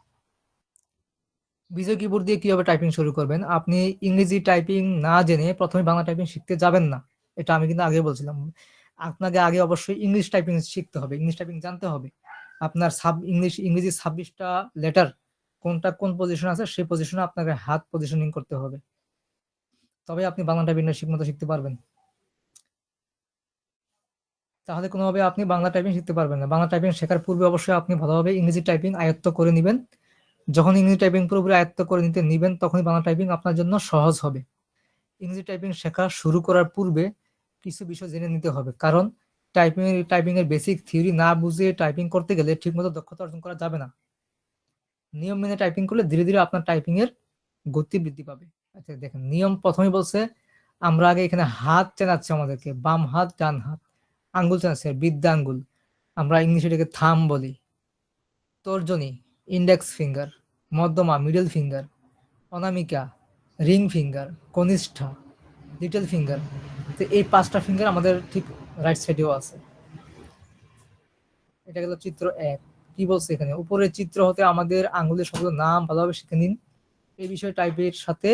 বিজয় কিবোর্ড দিয়ে কিভাবে টাইপিং শুরু করবেন, আপনি ইংরেজি টাইপিং না জেনে প্রথমে বাংলা টাইপিং শিখতে যাবেন না, এটা আমি কিন্তু আগে বলছিলাম। আপনাকে আগে অবশ্যই ইংলিশ টাইপিং শিখতে হবে, ইংলিশ টাইপিং জানতে হবে। আপনার ইংরেজি 26টা লেটার কোনটা কোন পজিশন আছে সেই পজিশনে আপনাকে হাত পজিশনিং করতে হবে, তবে আপনি বাংলা টাইপিংটা ঠিক মতো শিখতে পারবেন। তাহলে কোনোভাবে আপনি বাংলা টাইপিং শিখতে পারবেন না। বাংলা টাইপিং শেখার পূর্বে অবশ্যই আপনি ভালোভাবে ইংরেজি টাইপিং আয়ত্ত করে নিবেন। যখন ইংরেজি টাইপিং পুরোপুরি আয়ত্ত করে নিতে নিবেন তখনই বাংলা টাইপিং আপনার জন্য সহজ হবে। ইংরেজি টাইপিং শেখা শুরু করার পূর্বে কিছু বিষয় জেনে নিতে হবে, কারণ টাইপিং এর বেসিক থিওরি না বুঝে টাইপিং করতে গেলে ঠিকমতো দক্ষতা অর্জন করা যাবে না। নিয়ম মেনে টাইপিং করলে ধীরে ধীরে আপনার টাইপিং এর গতি বৃদ্ধি পাবে। আচ্ছা দেখেন, নিয়ম প্রথমেই বলছে আমরা আগে এখানে হাত চেনাচ্ছে আমাদেরকে, বাম হাত ডান হাত, আঙ্গুল চেনাচ্ছে বৃদ্ধা আঙ্গুল, আমরা ইংলিশে এটাকে থাম বলি। তর্জনী, ইন্ডেক্স ফিঙ্গার, মধ্যমা মিডল ফিঙ্গার, অনামিকা, রিং ফিঙ্গার, কনিষ্ঠা, লিটল ফিঙ্গার। তো এই 5টা ফিঙ্গার আমাদের ঠিক রাইট সাইডেও আছে। এটা গেল চিত্র 1। কি বলছে এখানে, উপরের চিত্র হতে আমাদের আঙ্গুলের সবগুলো নাম ভালোভাবে শিখে নিন। এই বিষয়ে টাইপের সাথে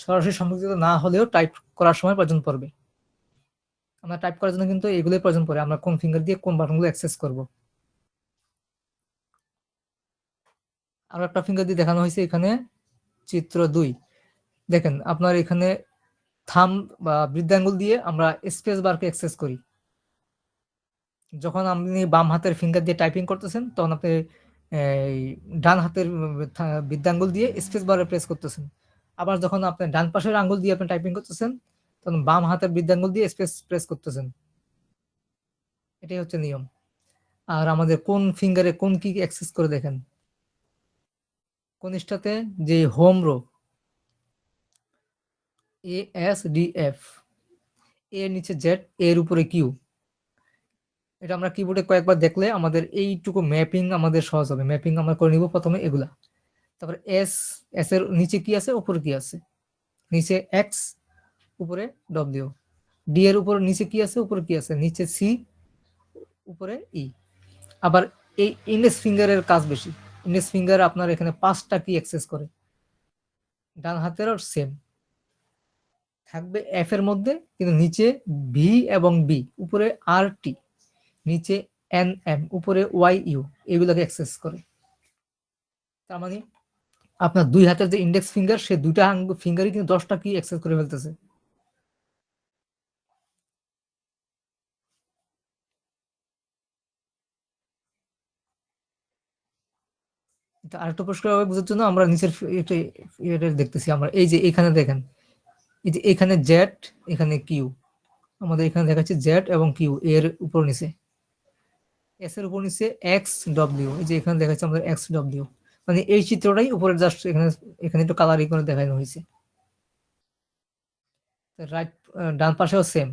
সরাসরি সম্পর্কিত না হলেও টাইপ করার সময় প্রয়োজন পড়বে। আমরা টাইপ করার জন্য কিন্তু এগুলোই প্রয়োজন পড়ে, আমরা কোন ফিঙ্গার দিয়ে কোন বাটনগুলো অ্যাক্সেস করব। আরো একটা ফিঙ্গার দিয়ে দেখানো হয়েছে এখানে চিত্র 2। দেখেন আপনার এখানে থাম বা বৃদ্ধাঙ্গুল দিয়ে আমরা স্পেস বারকে অ্যাক্সেস করি। যখন আপনি বাম হাতের ফিঙ্গার দিয়ে টাইপিং করতেছেন তখন আপনি এই ডান হাতের বৃদ্ধাঙ্গুল দিয়ে স্পেস বারে প্রেস করতেছেন। আবার যখন আপনি ডান পাশের আঙ্গুল দিয়ে আপনি টাইপিং করতেছেন তখন বাম হাতের বৃদ্ধাঙ্গুল দিয়ে স্পেস প্রেস করতেছেন। এটাই হচ্ছে নিয়ম। আর আমাদের কোন ফিঙ্গারে কোন কি অ্যাক্সেস করে দেখেন। কনিষ্ঠাতে যে হোম রো ASDF, এর নিচে জেড, এর উপরে কিউ। এটা আমরা কিবোর্ডে কয়েকবার দেখলে আমাদের এইটুকু ম্যাপিং আমাদের সহজ হবে। ম্যাপিং আমরা করে নিব প্রথমে এগুলা। তারপরে এস এর নিচে কি আছে, উপরে কি আছে। নিচে এক্স, উপরে ডব্লিউ। ডি এর উপর নিচে কি আছে, উপরে কি আছে। নিচে সি, উপরে ই। আবার এই ইন্ডেক্স ফিঙ্গারের কাজ বেশি। ইন্ডেক্স ফিঙ্গার আপনার এখানে 5টা কি অ্যাক্সেস করে। ডান হাতেরও সেম থাকবে এফ এর মধ্যে, কিন্তু নিচে ভি এবং বি, উপরে আর টি, নিচে এন এম, উপরে ওয়াই ইউ, এগুলোকে অ্যাক্সেস করে। তার মানে আপনার দুই হাতের যে ইন্ডেক্স ফিঙ্গার, সে দুইটা ফিঙ্গারই কিন্তু 10টা কি অ্যাক্সেস করে ফেলতেছে। আরেকটা পরিষ্কার ভাবে বোঝার জন্য আমরা নিচের এটা দেখতেছি। আমরা এই যে এখানে দেখেন, এই যে এখানে জেড, এখানে কিউ, আমাদের এখানে দেখাচ্ছে জেড এবং কিউ এর উপর নিচে। এস এর উপর নিচে এক্স ডব্লিউ, এই যে এখানে দেখাচ্ছে আমাদের এক্স ডব্লিউ। মানে এই চিত্রটাই উপরে জাস্ট এখানে এখানে একটু কালারিং করে দেখানো হয়েছে। রাইট ডান পাশেও সেম,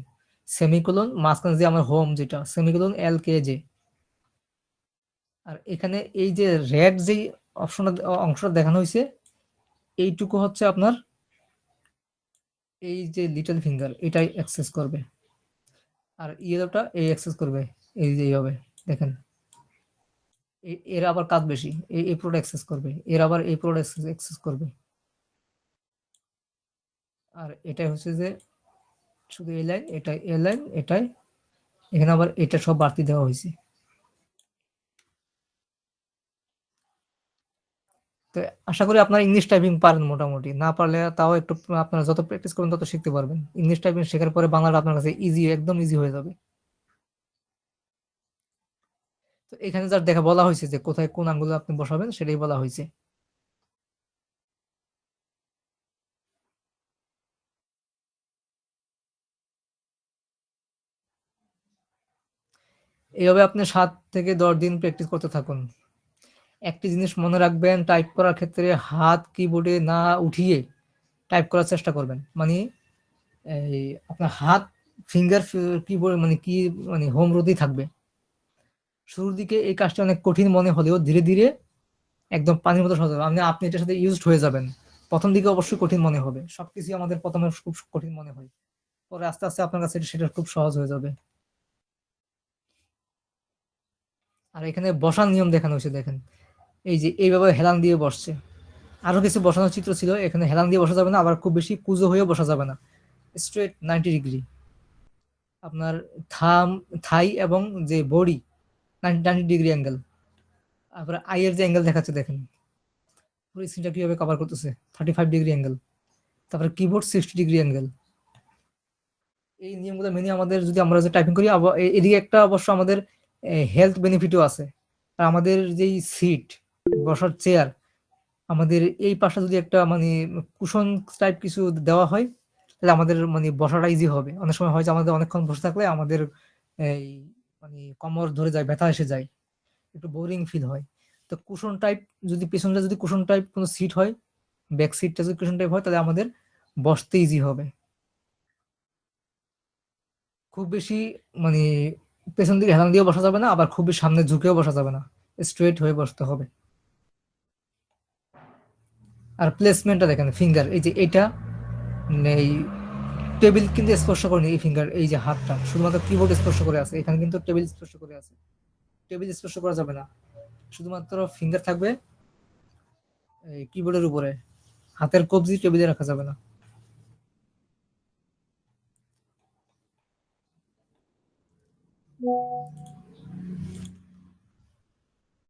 সেমিকোলন, মাঝখানে যে আমার হোম যেটা সেমিকোলন এল কে জে। আর এখানে এই যে রেড যে অংশটা দেখানো হয়েছে, এইটুকু হচ্ছে আপনার এই যে লিটল ফিঙ্গার, এটাই অ্যাক্সেস করবে। আর ইয়েলোটা এই অ্যাক্সেস করবে, এই যে এইভাবে দেখেন। এর আবার কাজ বেশি, এই প্রোডাক্ট অ্যাক্সেস করবে, এর আবার এই প্রোডাক্ট অ্যাক্সেস করবে। আর এটাই হচ্ছে যে শুধু এই লাইন, এটাই এই লাইন, এটাই এখানে আবার এটা সব বাড়তি দেওয়া হয়েছে। তো আশা করি আপনারা ইংলিশ টাইপিং পারেন মোটামুটি। না পারলে তাও একটু আপনারা যত প্র্যাকটিস করবেন তত শিখতে পারবেন। ইংলিশ টাইপিং শেখার পরে বাংলাটা আপনার কাছে ইজি, একদম ইজি হয়ে যাবে। তো এখানে যার দেখা বলা হয়েছে যে কোথায় কোন আঙ্গুলে আপনি বসাবেন, সেটাই বলা হয়েছে। এইভাবে আপনি 7 থেকে 10 দিন প্র্যাকটিস করতে থাকুন। একটি জিনিস মনে রাখবেন, টাইপ করার ক্ষেত্রে হাত কিবোর্ডে না উঠিয়ে টাইপ করার চেষ্টা করবেন। মানে এই আপনার হাত ফিঙ্গার কিবোর্ড মানে কি মানে হোম রোতেই থাকবে। শুরুর দিকে এই কাজটা অনেক কঠিন মনে হলেও ধীরে ধীরে একদম পানির মতো সহজ হবে। আপনি এটার সাথে ইউজড হয়ে যাবেন। প্রথম দিকে অবশ্যই কঠিন মনে হবে, সবকিছু আমাদের প্রথমে খুব কঠিন মনে হয়, পরে আস্তে আস্তে আপনার কাছে সেটা খুব সহজ হয়ে যাবে। আর এখানে বসার নিয়ম দেখানো হয়েছে দেখেন, এই যে এইভাবে হেলান দিয়ে বসছে। আরো কিছু বসানোর চিত্র ছিল, এখানে হেলান দিয়ে বসা যাবে না, আবার খুব বেশি কুজো হয়েও বসা যাবে না। Straight 90 degree. আপনার থাম, থাই এবং যে বডি 90 ডিগ্রি অ্যাঙ্গেল। তারপরে আইয়ের যে অ্যাঙ্গেল দেখাচ্ছে দেখেন, পুরো স্ক্রিনটা কিভাবে কভার করতেছে, 35 ডিগ্রি অ্যাঙ্গেল। তারপরে কিবোর্ড 60 ডিগ্রি অ্যাঙ্গেল। এই নিয়মগুলো মেনে আমাদের যদি আমরা যে টাইপিং করি, এদিকে একটা অবশ্য আমাদের হেলথ বেনিফিটও আছে। আর আমাদের যেই সিট, বসার চেয়ার, আমাদের এই পাশে যদি একটা মানে কুশন টাইপ কিছু দেওয়া হয়, তাহলে আমাদের মানে বসাটা ইজি হবে। অনেক সময় হয় যে আমাদের অনেকক্ষণ বসে থাকলে আমাদের এই মানে কোমর ধরে যায়, ব্যথা এসে যায়, একটু বোরিং ফিল হয়। তো কুশন টাইপ যদি পেছনটা যদি কুশন টাইপ কোনো সিট হয়, ব্যাক সিটটা যদি কুশন টাইপ হয়, তাহলে আমাদের বসতে ইজি হবে। খুব বেশি মানে পেছন দিকে হেলান দিয়েও বসা যাবে না, আবার খুব বেশি সামনে ঝুঁকেও বসা যাবে না, স্ট্রেট হয়ে বসতে হবে। আর প্লেসমেন্টটা দেখেন, ফিঙ্গার এই যে এটা এই টেবিল কিন্তু স্পর্শ করেনি, এই ফিঙ্গার এই যে হাতটা শুধুমাত্র কিবোর্ড স্পর্শ করে আছে, এখানে কিন্তু টেবিল স্পর্শ করে আছে। টেবিল স্পর্শ করা যাবে না, শুধুমাত্র ফিঙ্গার থাকবে এই কিবোর্ডের উপরে, হাতের কবজি টেবিলে রাখা যাবে না।